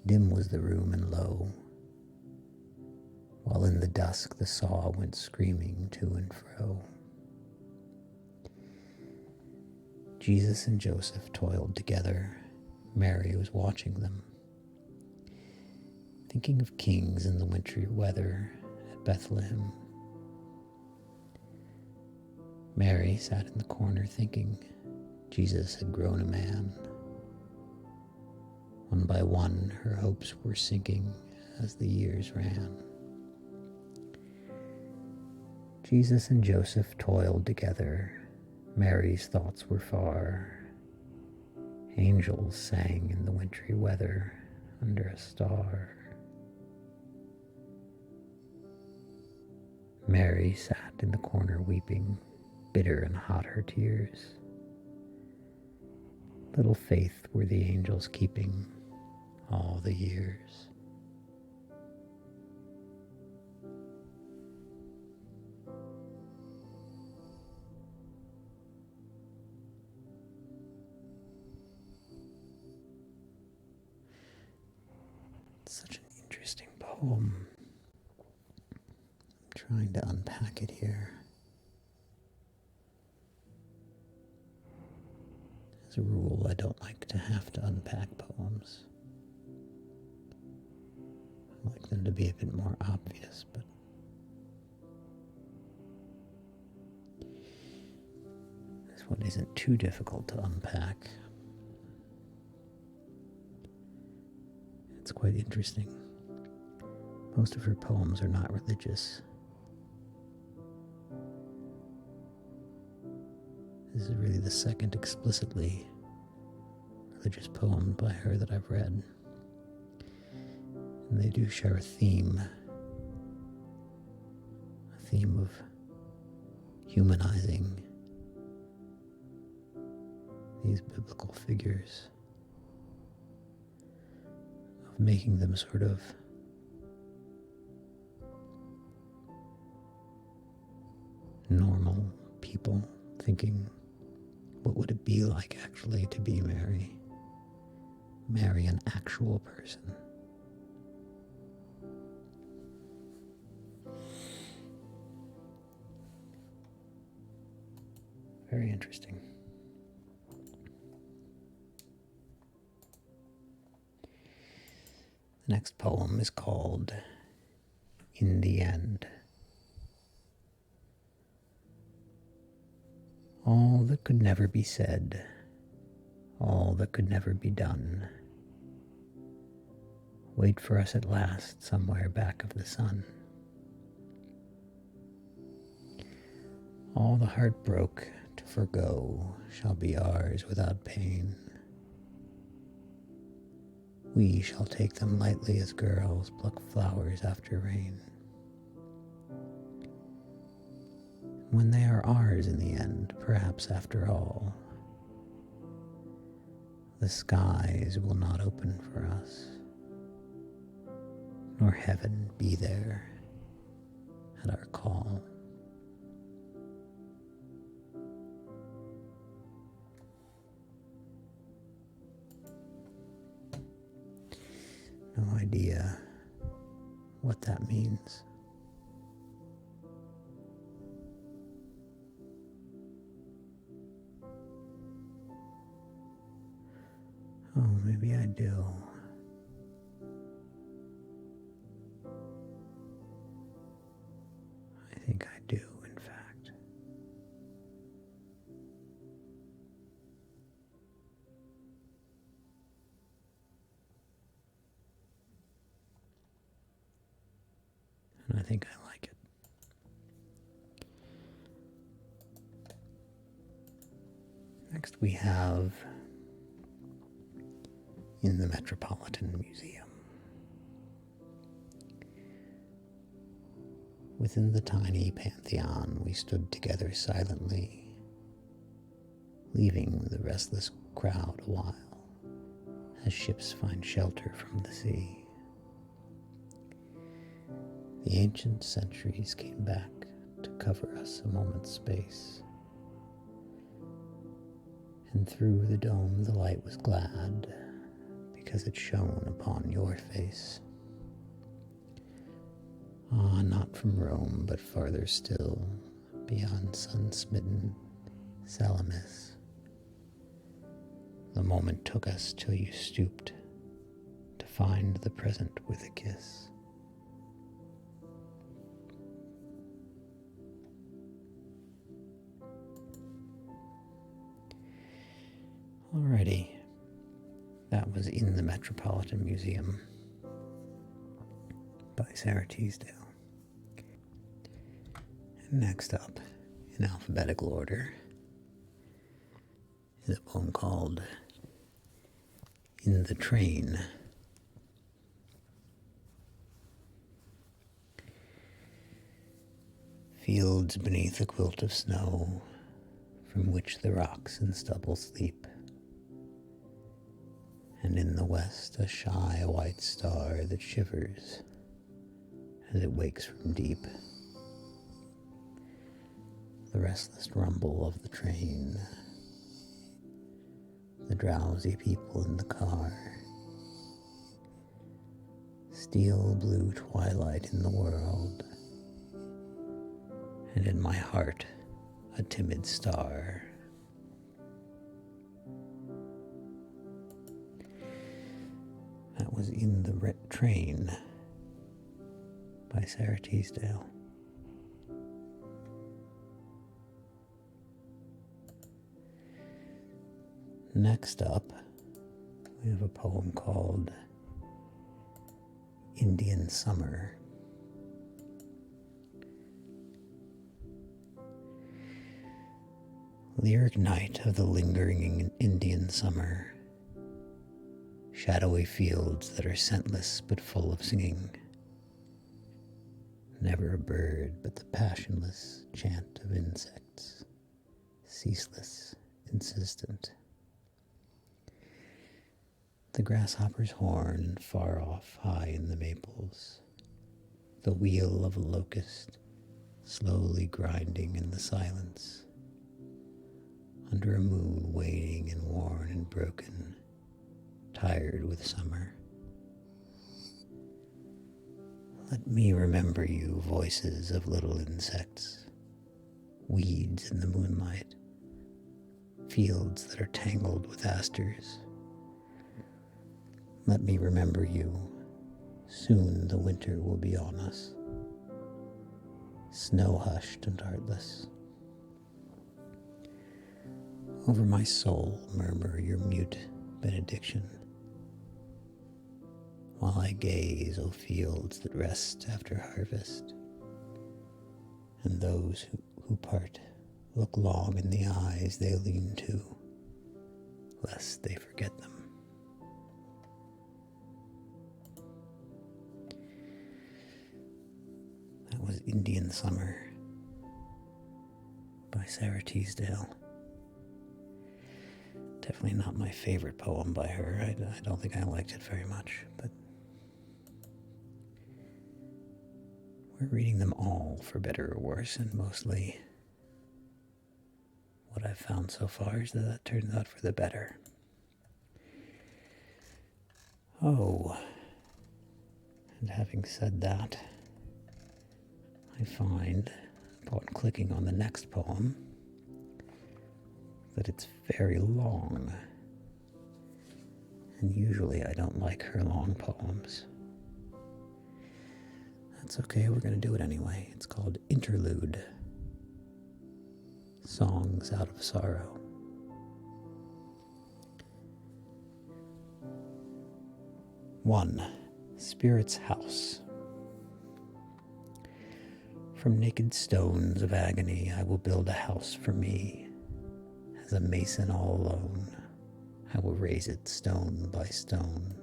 Dim was the room and low, while in the dusk the saw went screaming to and fro. Jesus and Joseph toiled together. Mary was watching them, thinking of kings in the wintry weather at Bethlehem. Mary sat in the corner thinking Jesus had grown a man. One by one her hopes were sinking as the years ran. Jesus and Joseph toiled together. Mary's thoughts were far. Angels sang in the wintry weather under a star. Mary sat in the corner weeping, bitter and hot her tears. Little faith were the angels keeping all the years. Such an interesting poem. I'm trying to unpack it here. As a rule, I don't like to have to unpack poems. I like them to be a bit more obvious, but this one isn't too difficult to unpack. It's quite interesting. Most of her poems are not religious. This is really the second explicitly religious poem by her that I've read. And they do share a theme of humanizing these biblical figures, of making them sort of normal people, thinking, what would it be like actually to be Mary? Marry an actual person. Very interesting. The next poem is called In the End. All that could never be said, all that could never be done, wait for us at last somewhere back of the sun. All the heart broke to forgo shall be ours without pain. We shall take them lightly as girls pluck flowers after rain. When they are ours in the end, perhaps after all, the skies will not open for us, nor heaven be there at our call. No idea what that means. Oh, maybe I do. I think I do, in fact. And I think I like it. Next we have In the Metropolitan Museum. Within the tiny pantheon we stood together silently, leaving the restless crowd a while, as ships find shelter from the sea. The ancient centuries came back to cover us a moment's space, and through the dome the light was glad, because it shone upon your face. Ah, not from Rome, but farther still, beyond sun-smitten Salamis. The moment took us till you stooped to find the present with a kiss. Alrighty, that was In the Metropolitan Museum by Sara Teasdale. And next up, in alphabetical order, is a poem called In the Train. Fields beneath a quilt of snow, from which the rocks and stubble sleep, and in the west a shy white star that shivers as it wakes from deep. The restless rumble of the train, the drowsy people in the car, steel blue twilight in the world, and in my heart a timid star. That was In the Train by Sara Teasdale. Next up, we have a poem called Indian Summer. Lyric night of the lingering Indian summer, shadowy fields that are scentless but full of singing, never a bird but the passionless chant of insects, ceaseless, insistent. The grasshopper's horn far off high in the maples, the wheel of a locust slowly grinding in the silence, under a moon waning and worn and broken, tired with summer. Let me remember you, voices of little insects, weeds in the moonlight, fields that are tangled with asters. Let me remember you. Soon the winter will be on us, snow-hushed and heartless. Over my soul murmur your mute benediction, while I gaze, O fields that rest after harvest, and those who part look long in the eyes they lean to, lest they forget them. That was Indian Summer by Sara Teasdale. Definitely not my favorite poem by her. I don't think I liked it very much, but we're reading them all for better or worse, and mostly what I've found so far is that turns out for the better. Oh, and having said that, I find, upon clicking on the next poem, that it's very long. And usually I don't like her long poems. That's okay, we're going to do it anyway. It's called Interlude. Songs Out of Sorrow. One, Spirit's House. From naked stones of agony I will build a house for me. As a mason all alone, I will raise it stone by stone.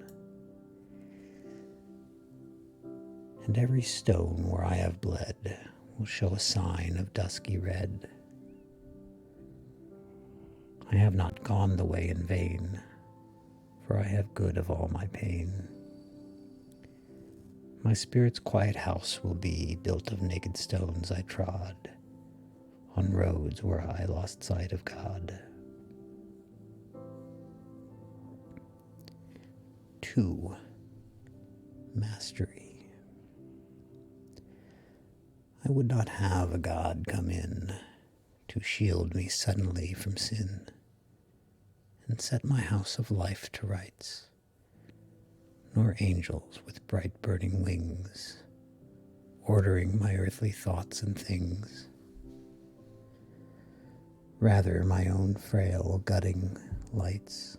And every stone where I have bled will show a sign of dusky red. I have not gone the way in vain, for I have good of all my pain. My spirit's quiet house will be built of naked stones I trod, on roads where I lost sight of God. 2. Mastery. I would not have a God come in to shield me suddenly from sin and set my house of life to rights, nor angels with bright burning wings ordering my earthly thoughts and things. Rather my own frail gutting lights,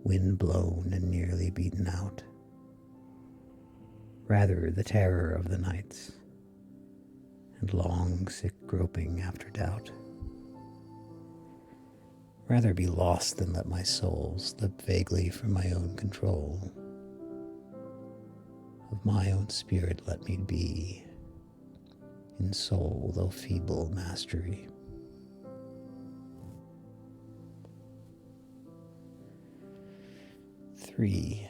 wind blown and nearly beaten out. Rather the terror of the nights and long sick groping after doubt. Rather be lost than let my soul slip vaguely from my own control. Of my own spirit let me be, in soul though feeble mastery. 3.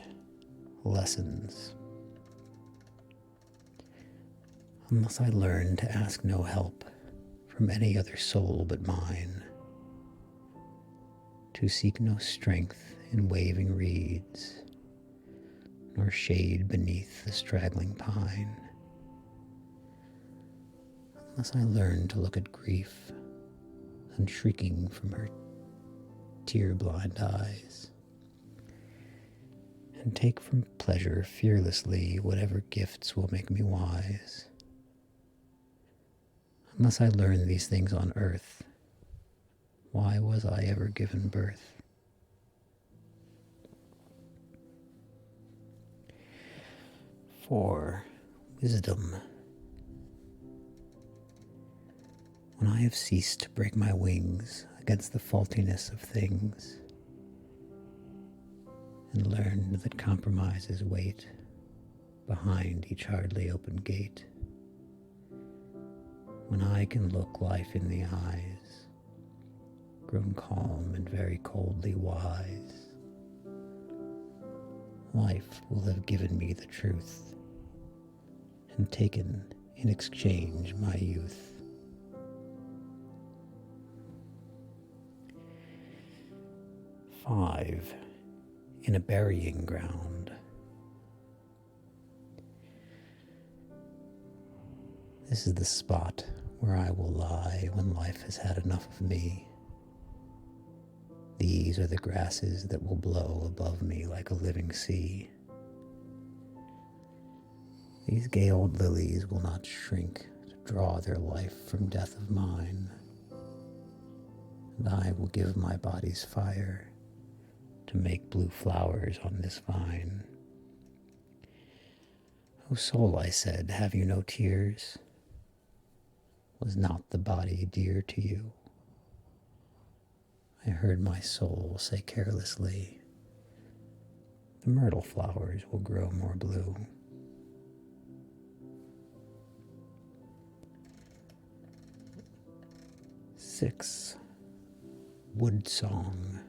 Lessons. Unless I learn to ask no help from any other soul but mine, to seek no strength in waving reeds, nor shade beneath the straggling pine, unless I learn to look at grief unshrieking from her tear-blind eyes, and take from pleasure fearlessly whatever gifts will make me wise. Unless I learn these things on earth, why was I ever given birth? 4. Wisdom. When I have ceased to break my wings against the faultiness of things, and learned that compromises wait behind each hardly opened gate, when I can look life in the eyes, grown calm and very coldly wise, life will have given me the truth and taken in exchange my youth. 5. In a burying ground. This is the spot where I will lie when life has had enough of me. These are the grasses that will blow above me like a living sea. These gay old lilies will not shrink to draw their life from death of mine, and I will give my body's fire to make blue flowers on this vine. O soul, I said, have you no tears? Was not the body dear to you? I heard my soul say carelessly, the myrtle flowers will grow more blue. 6. Wood song.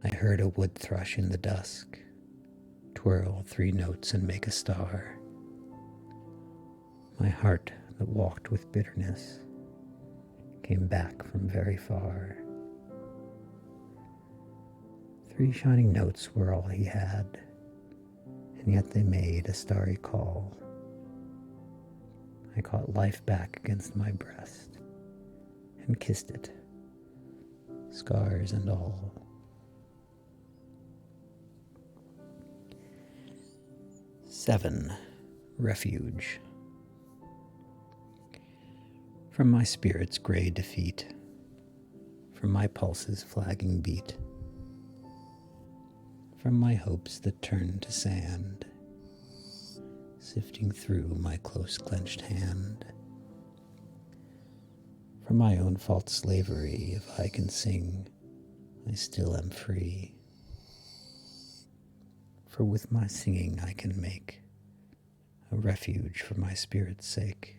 I heard a wood thrush in the dusk twirl 3 notes and make a star. My heart that walked with bitterness came back from very far. 3 shining notes were all he had, and yet they made a starry call. I caught life back against my breast and kissed it, scars and all. 7. Refuge. From my spirit's gray defeat, from my pulse's flagging beat, from my hopes that turned to sand, sifting through my close clenched hand, from my own false slavery, if I can sing, I still am free. For with my singing I can make a refuge for my spirit's sake,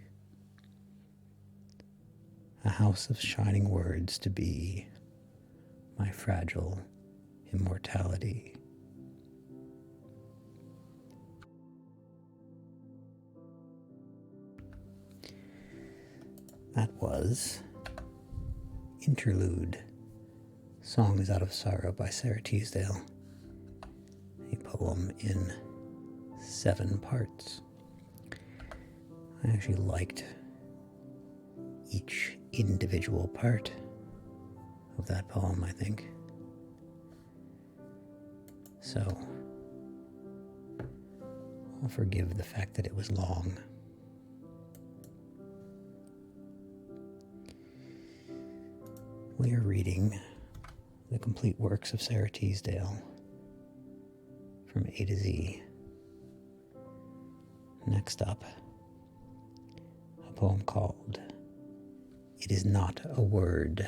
a house of shining words to be my fragile immortality. That was Interlude, Songs Out of Sorrow by Sara Teasdale, a poem in 7 parts. I actually liked each individual part of that poem, I think. So, I'll forgive the fact that it was long. We are reading the complete works of Sara Teasdale from A to Z. Next up, a poem called It Is Not a Word.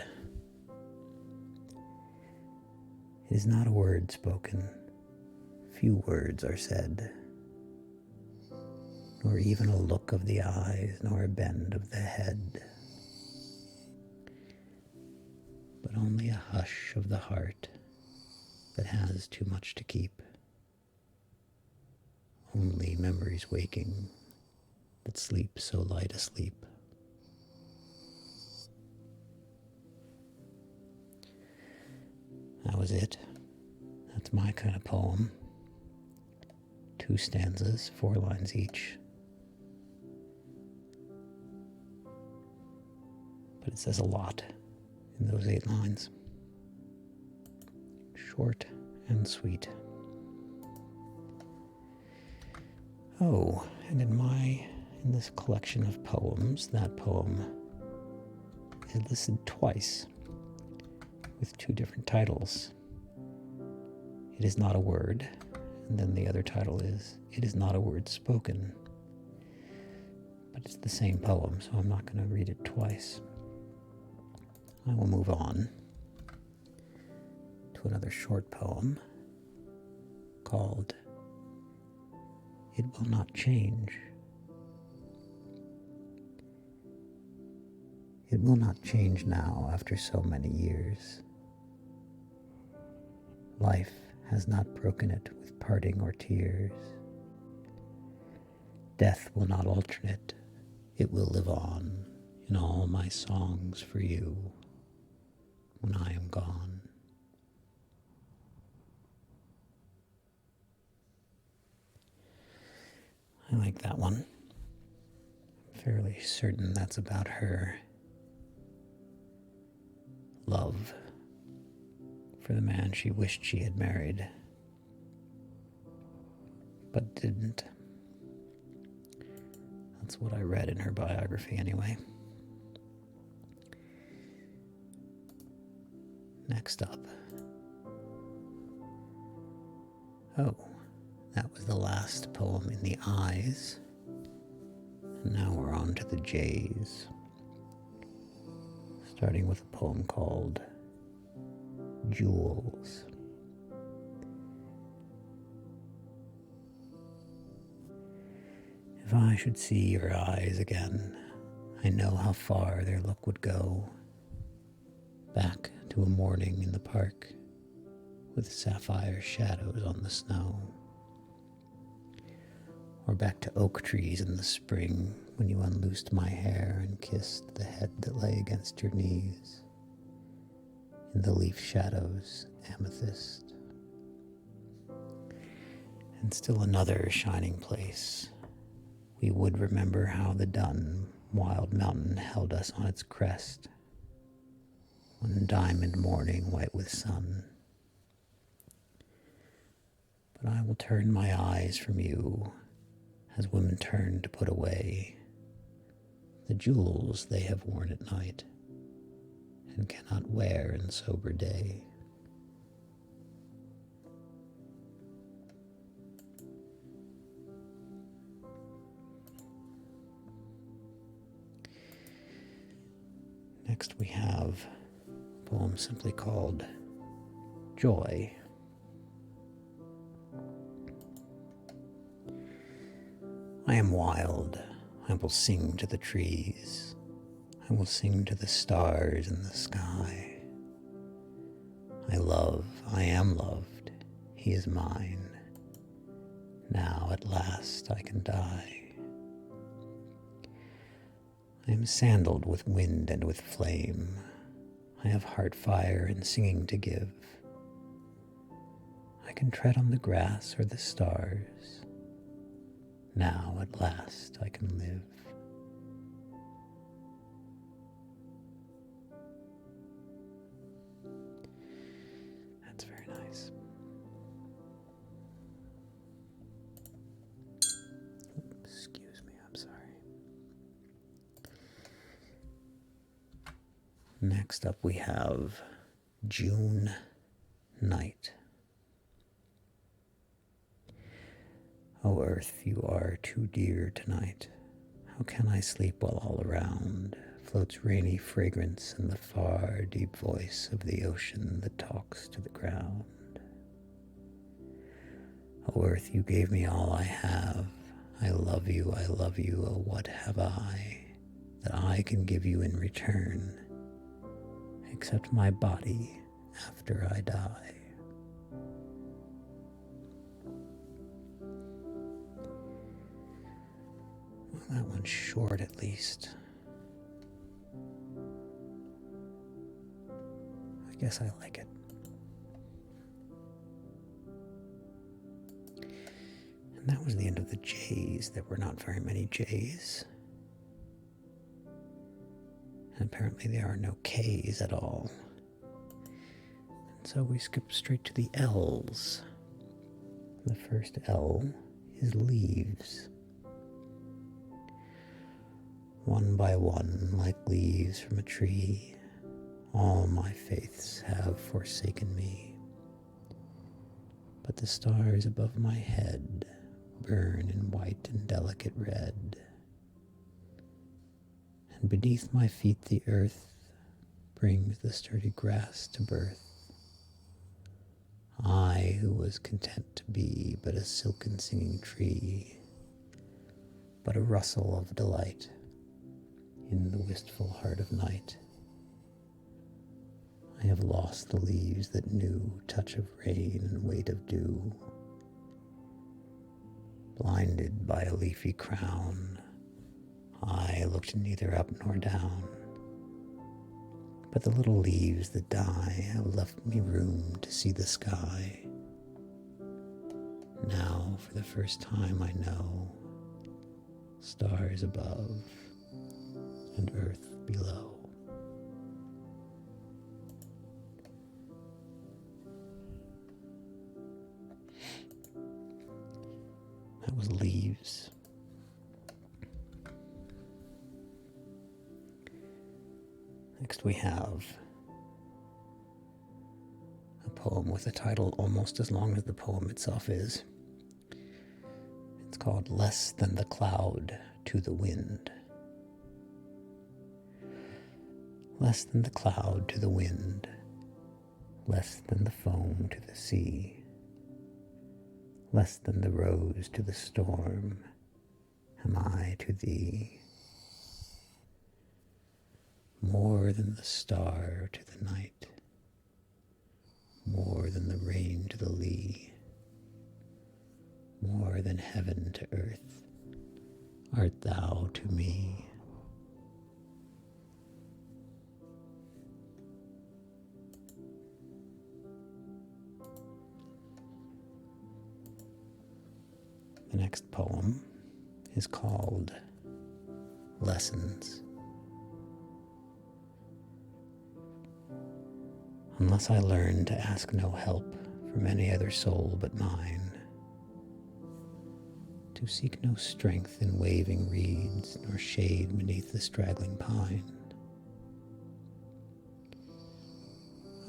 It is not a word spoken, few words are said, nor even a look of the eyes, nor a bend of the head, but only a hush of the heart that has too much to keep. Only memories waking that sleep so light asleep. That was it. That's my kind of poem. 2 stanzas, 4 lines each. But it says a lot in those 8 lines. Short and sweet. Oh, and in this collection of poems, that poem is listed twice with 2 different titles. It Is Not a Word And then the other title is It Is Not a Word Spoken. But it's the same poem, so I'm not going to read it twice. I will move on to another short poem called It Will Not Change. It will not change now after so many years. Life has not broken it with parting or tears. Death will not alternate, it will live on in all my songs for you when I am gone. I like that one. I'm fairly certain that's about her love for the man she wished she had married, but didn't. That's what I read in her biography anyway. Next up. Oh, that was the last poem in the I's. And now we're on to the J's. Starting with a poem called Jewels. If I should see your eyes again, I know how far their look would go. Back to a morning in the park with sapphire shadows on the snow. Or back to oak trees in the spring when you unloosed my hair and kissed the head that lay against your knees. In the leaf shadows, amethyst. And still another shining place. We would remember how the dun wild mountain held us on its crest. One diamond morning white with sun. But I will turn my eyes from you as women turn to put away the jewels they have worn at night and cannot wear in sober day. Next we have a poem simply called Joy. I am wild. I will sing to the trees. I will sing to the stars in the sky. I love, I am loved. He is mine. Now at last I can die. I am sandaled with wind and with flame. I have heart fire and singing to give. I can tread on the grass or the stars. Now at last I can live. That's very nice. Excuse me, I'm sorry. Next up we have June Night. O earth, you are too dear tonight. How can I sleep while all around floats rainy fragrance and the far deep voice of the ocean that talks to the ground? O earth, you gave me all I have. I love you, oh what have I that I can give you in return, except my body after I die? That one's short, at least. I guess I like it. And that was the end of the J's. There were not very many J's. And apparently there are no K's at all. And so we skip straight to the L's. The first L is leaves. One by one, like leaves from a tree, all my faiths have forsaken me. but the stars above my head burn in white and delicate red, and beneath my feet the earth brings the sturdy grass to birth. I, who was content to be but a silken singing tree, but a rustle of delight in the wistful heart of night. I have lost the leaves that knew touch of rain and weight of dew. Blinded by a leafy crown, I looked neither up nor down. But the little leaves that die have left me room to see the sky. Now, for the first time, I know stars above and earth below. That was Leaves. Next we have a poem with a title almost as long as the poem itself is. It's called Less Than the Cloud to the Wind. Less than the cloud to the wind, less than the foam to the sea, less than the rose to the storm, am I to thee. More than the star to the night, more than the rain to the lea, more than heaven to earth, art thou to me. The next poem is called Lessons. Unless I learn to ask no help from any other soul but mine, to seek no strength in waving reeds, nor shade beneath the straggling pine,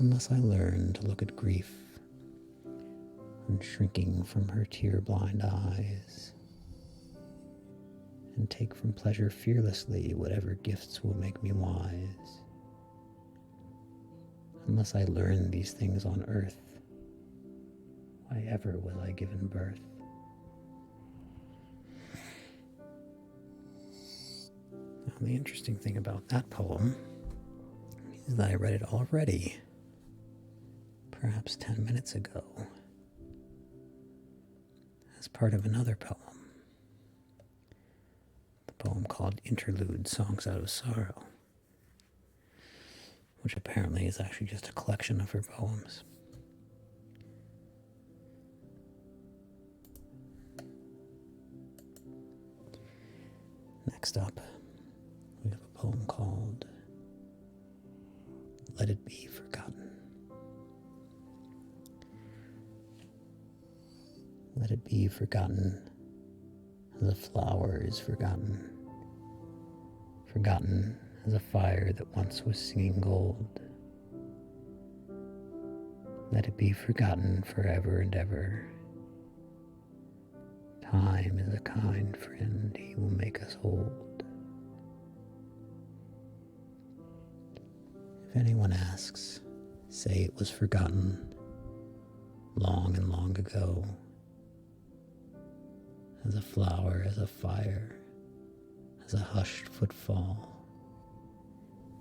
unless I learn to look at grief, unshrinking from her tear-blind eyes, and take from pleasure fearlessly whatever gifts will make me wise. Unless I learn these things on earth, why ever was I given birth? Now, the interesting thing about that poem is that I read it already, perhaps 10 minutes ago, as part of another poem, the poem called Interlude Songs Out of Sorrow, which apparently is actually just a collection of her poems. Next up, we have a poem called Let It Be Forgotten. Let it be forgotten as a flower is forgotten, forgotten as a fire that once was singing gold. Let it be forgotten forever and ever. Time is a kind friend, he will make us old. If anyone asks, say it was forgotten long and long ago, as a flower, as a fire, as a hushed footfall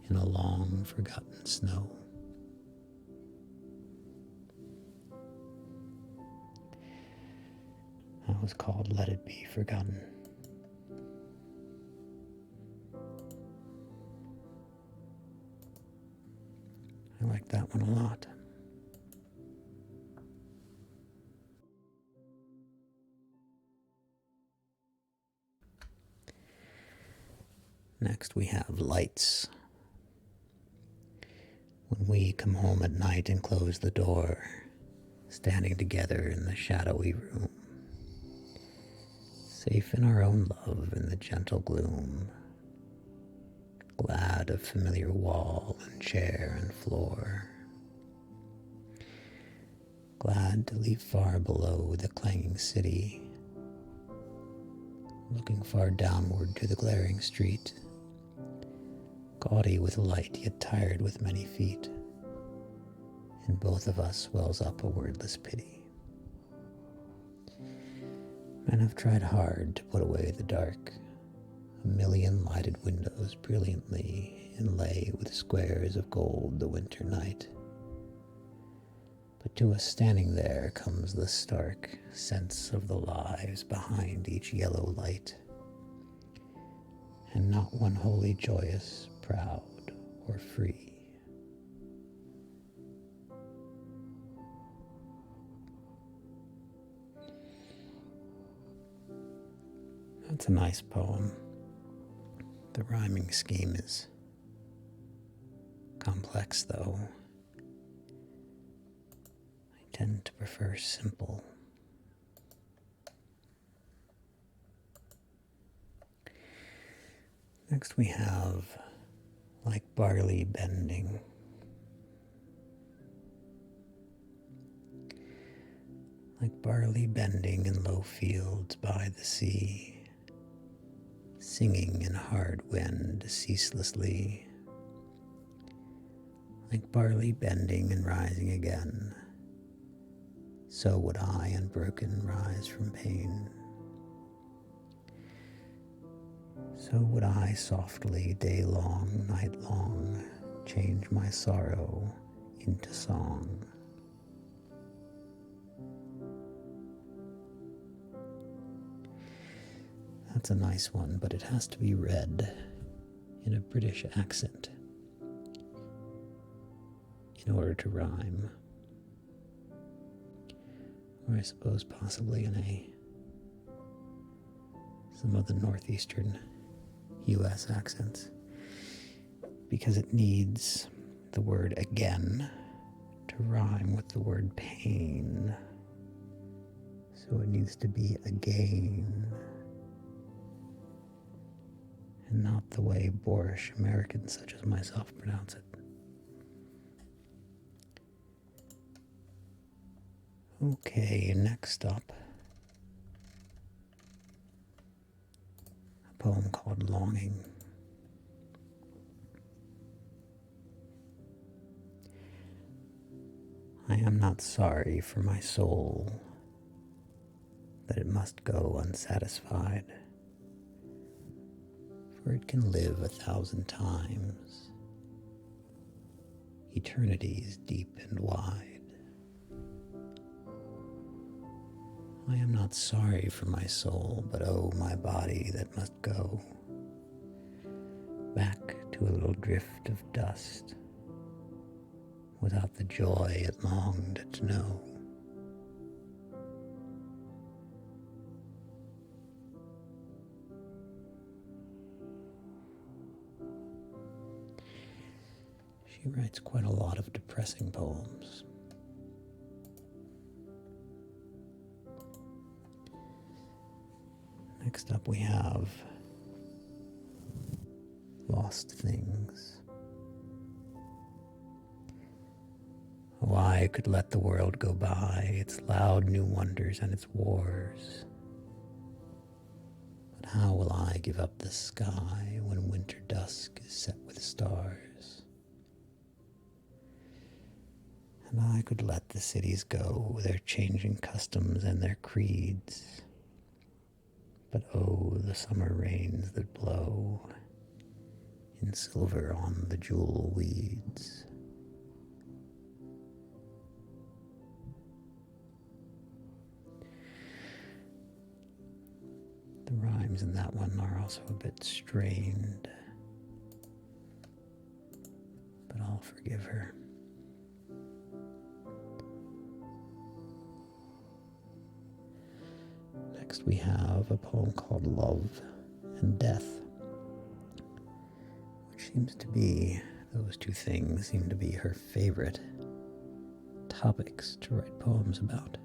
in a long forgotten snow. That was called Let It Be Forgotten. I like that one a lot. Next we have Lights. When we come home at night and close the door, standing together in the shadowy room, safe in our own love in the gentle gloom, glad of familiar wall and chair and floor, glad to leave far below the clanging city, looking far downward to the glaring street, gaudy with light yet tired with many feet. In both of us wells up a wordless pity. Men have tried hard to put away the dark, a million lighted windows brilliantly inlay with squares of gold the winter night. But to us standing there comes the stark sense of the lives behind each yellow light, and not one wholly joyous, proud, or free. That's a nice poem. The rhyming scheme is complex, though. I tend to prefer simple. Next we have Like Barley Bending. Like barley bending in low fields by the sea, singing in hard wind ceaselessly, like barley bending and rising again, so would I unbroken rise from pain. So would I softly, day long, night long, change my sorrow into song. That's a nice one, but it has to be read in a British accent in order to rhyme. Or I suppose possibly in some of the northeastern US accents, because it needs the word again to rhyme with the word pain. So it needs to be again, and not the way boorish Americans such as myself pronounce it. Okay, next up, a poem called Longing. I am not sorry for my soul that it must go unsatisfied, for it can live 1,000 times, eternities deep and wide. I am not sorry for my soul, but oh, my body that must go back to a little drift of dust, without the joy it longed to know. She writes quite a lot of depressing poems. Next up we have Lost Things. Oh, I could let the world go by, its loud new wonders and its wars. But how will I give up the sky when winter dusk is set with stars? And I could let the cities go, their changing customs and their creeds. But oh, the summer rains that blow in silver on the jewel weeds. The rhymes in that one are also a bit strained, but I'll forgive her. Next we have a poem called Love and Death, which seems to be, those two things seem to be her favorite topics to write poems about.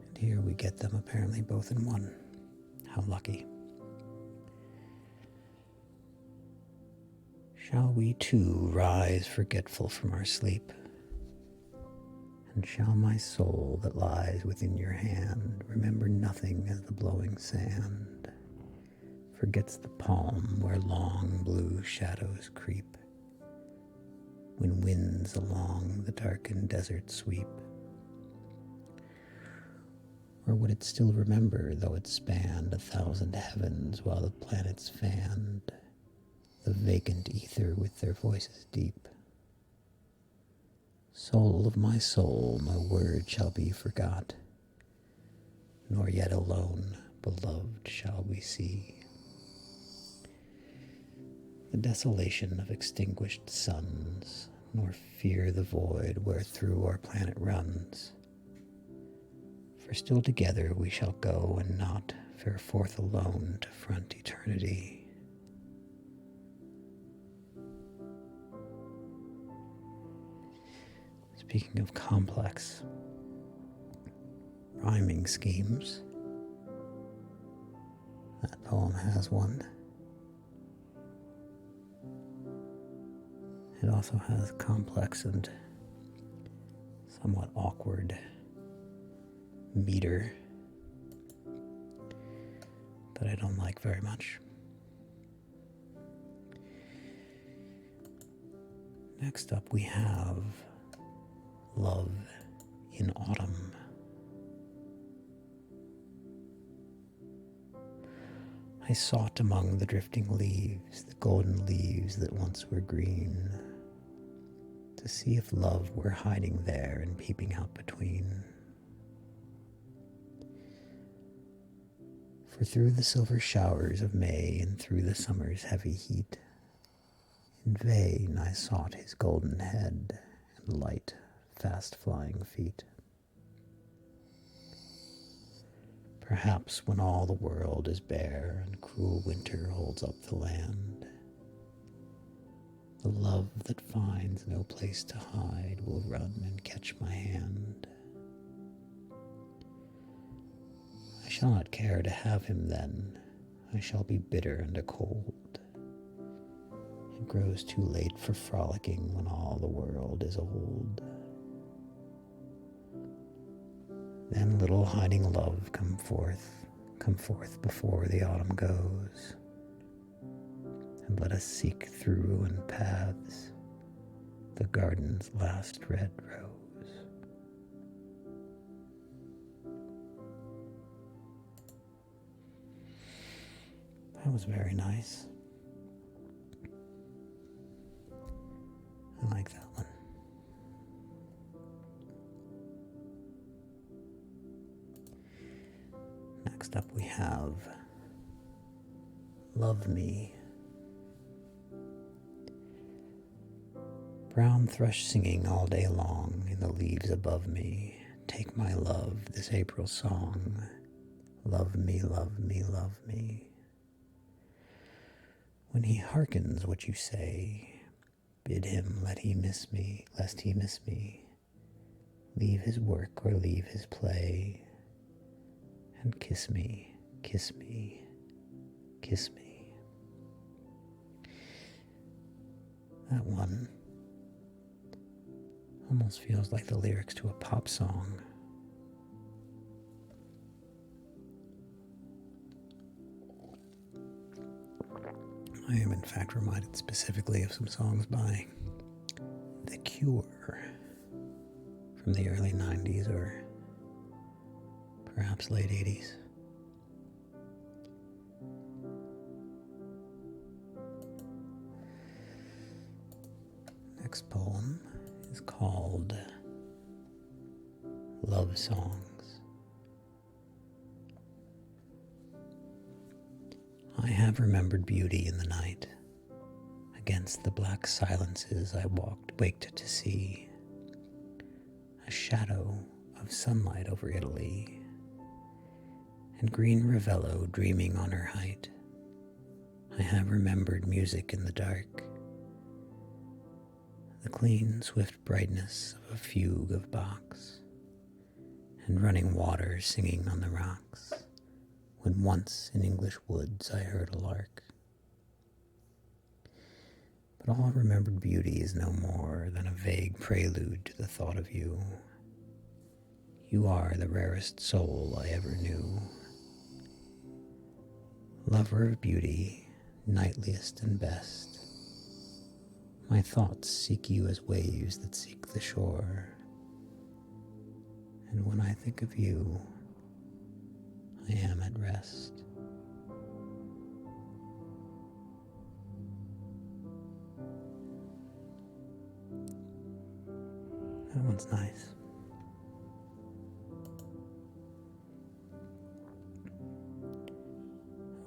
And here we get them apparently both in one. How lucky. Shall we too rise forgetful from our sleep, And shall my soul that lies within your hand remember nothing as the blowing sand forgets the palm where long blue shadows creep when winds along the darkened desert sweep? Or would it still remember, though it spanned 1,000 heavens while the planets fanned the vacant ether with their voices deep? Soul of my soul, no word shall be forgot, nor yet alone, beloved, shall we see the desolation of extinguished suns, nor fear the void wherethrough our planet runs. For still together we shall go, and not fare forth alone to front eternity. Speaking of complex rhyming schemes, that poem has one. It also has complex and somewhat awkward meter that I don't like very much. Next up we have Love in Autumn. I sought among the drifting leaves, the golden leaves that once were green, to see if love were hiding there and peeping out between. For through the silver showers of May and through the summer's heavy heat, in vain I sought his golden head and light, fast-flying feet. Perhaps when all the world is bare and cruel winter holds up the land, the love that finds no place to hide will run and catch my hand. I shall not care to have him then, I shall be bitter and a cold. It grows too late for frolicking when all the world is old. Then little hiding love come forth before the autumn goes, and let us seek through ruined paths the garden's last red rose. That was very nice. I like that one. Next up we have Love Me. Brown thrush singing all day long in the leaves above me. Take my love, this April song. Love me, love me, love me. When he hearkens what you say, bid him let he miss me, lest he miss me. Leave his work or leave his play, and kiss me, kiss me, kiss me. That one almost feels like the lyrics to a pop song. I am in fact reminded specifically of some songs by The Cure from the early 90s or perhaps late 80s. Next poem is called Love Songs. I have remembered beauty in the night. Against the black silences I waked to see a shadow of sunlight over Italy, and green Ravello dreaming on her height. I have remembered music in the dark, the clean, swift brightness of a fugue of Bach's, and running water singing on the rocks, when once in English woods I heard a lark. But all remembered beauty is no more than a vague prelude to the thought of you, You are the rarest soul I ever knew. Lover of beauty, knightliest and best. My thoughts seek you as waves that seek the shore. And when I think of you, I am at rest. That one's nice.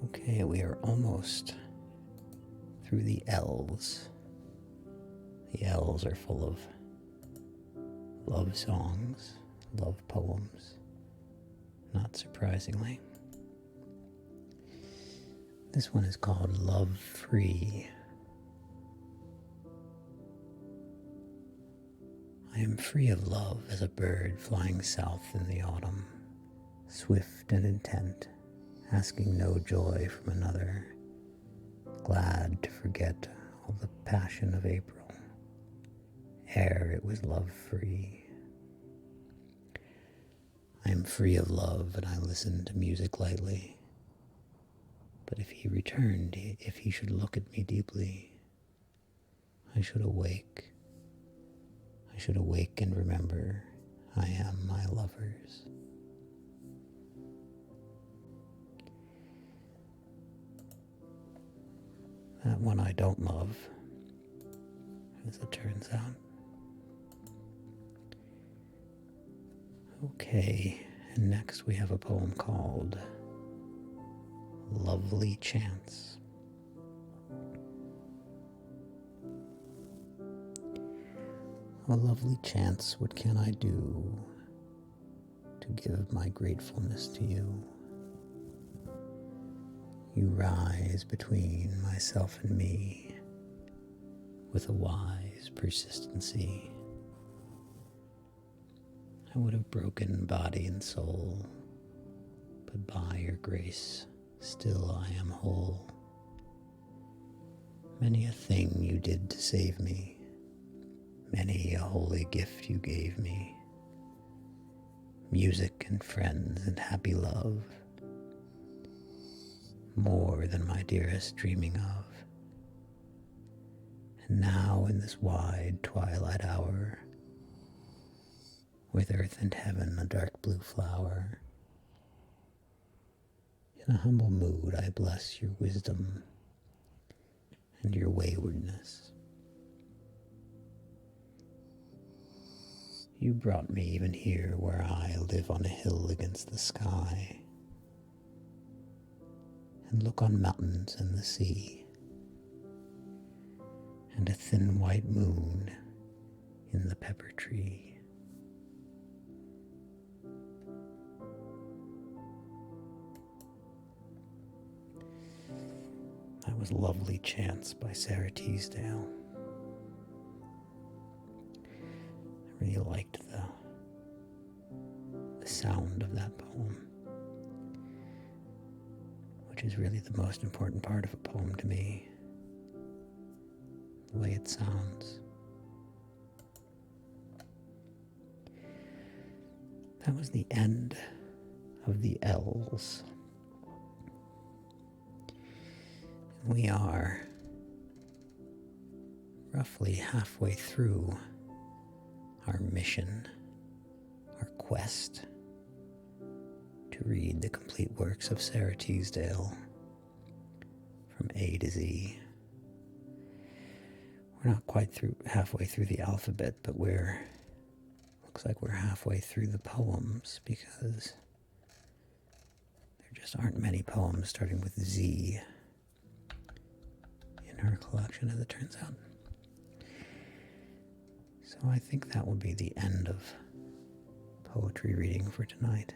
Okay, we are almost through the L's. The L's are full of love songs, love poems, not surprisingly. This one is called Love Free. I am free of love as a bird flying south in the autumn, swift and intent, asking no joy from another, glad to forget all the passion of April, ere it was love-free. I am free of love, and I listen to music lightly. But if he returned, if he should look at me deeply, I should awake. I should awake and remember I am my lover's. That one I don't love, as it turns out. Okay, and next we have a poem called Lovely Chance. A lovely chance, what can I do to give my gratefulness to you? You rise between myself and me with a wise persistency. I would have broken body and soul, but by your grace still I am whole. Many a thing you did to save me, many a holy gift you gave me, music and friends and happy love, more than my dearest dreaming of. And now in this wide twilight hour, with earth and heaven a dark blue flower, in a humble mood I bless your wisdom and your waywardness. You brought me even here where I live on a hill against the sky, and look on mountains and the sea, and a thin white moon in the pepper tree. That was Lovely Chance by Sara Teasdale. I really liked the sound of that poem, which is really the most important part of a poem to me, the way it sounds. That was the end of the L's. We are roughly halfway through our mission, our quest to read the complete works of Sara Teasdale from A to Z. We're not quite halfway through the alphabet, but looks like we're halfway through the poems, because there just aren't many poems starting with Z in her collection, as it turns out. So I think that will be the end of poetry reading for tonight.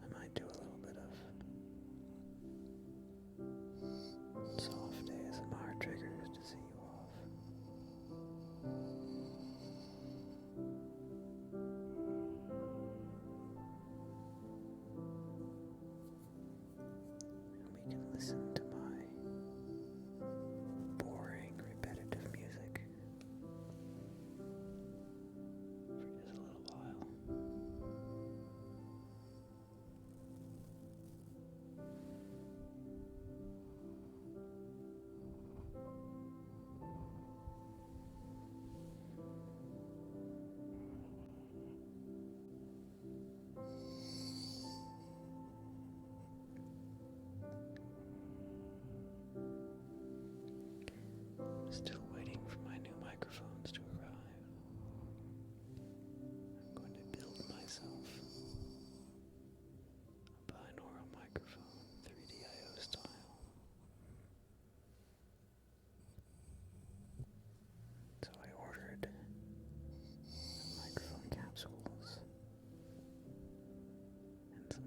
I might do a little bit of soft ASMR triggers to see you off. We can listen to my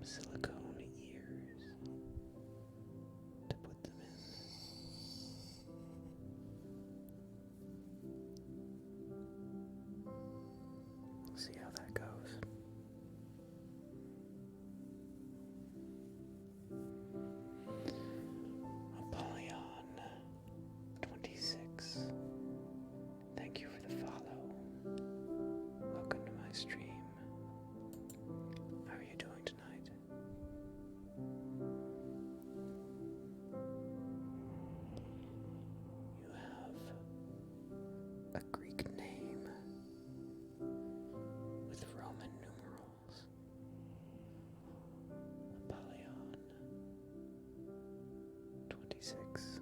silicone ears to put them in. We'll see how that goes. Apollyon 26. Thank you for the follow. Welcome to my stream. How are you doing tonight? You have a Greek name with Roman numerals. Apollyon 26.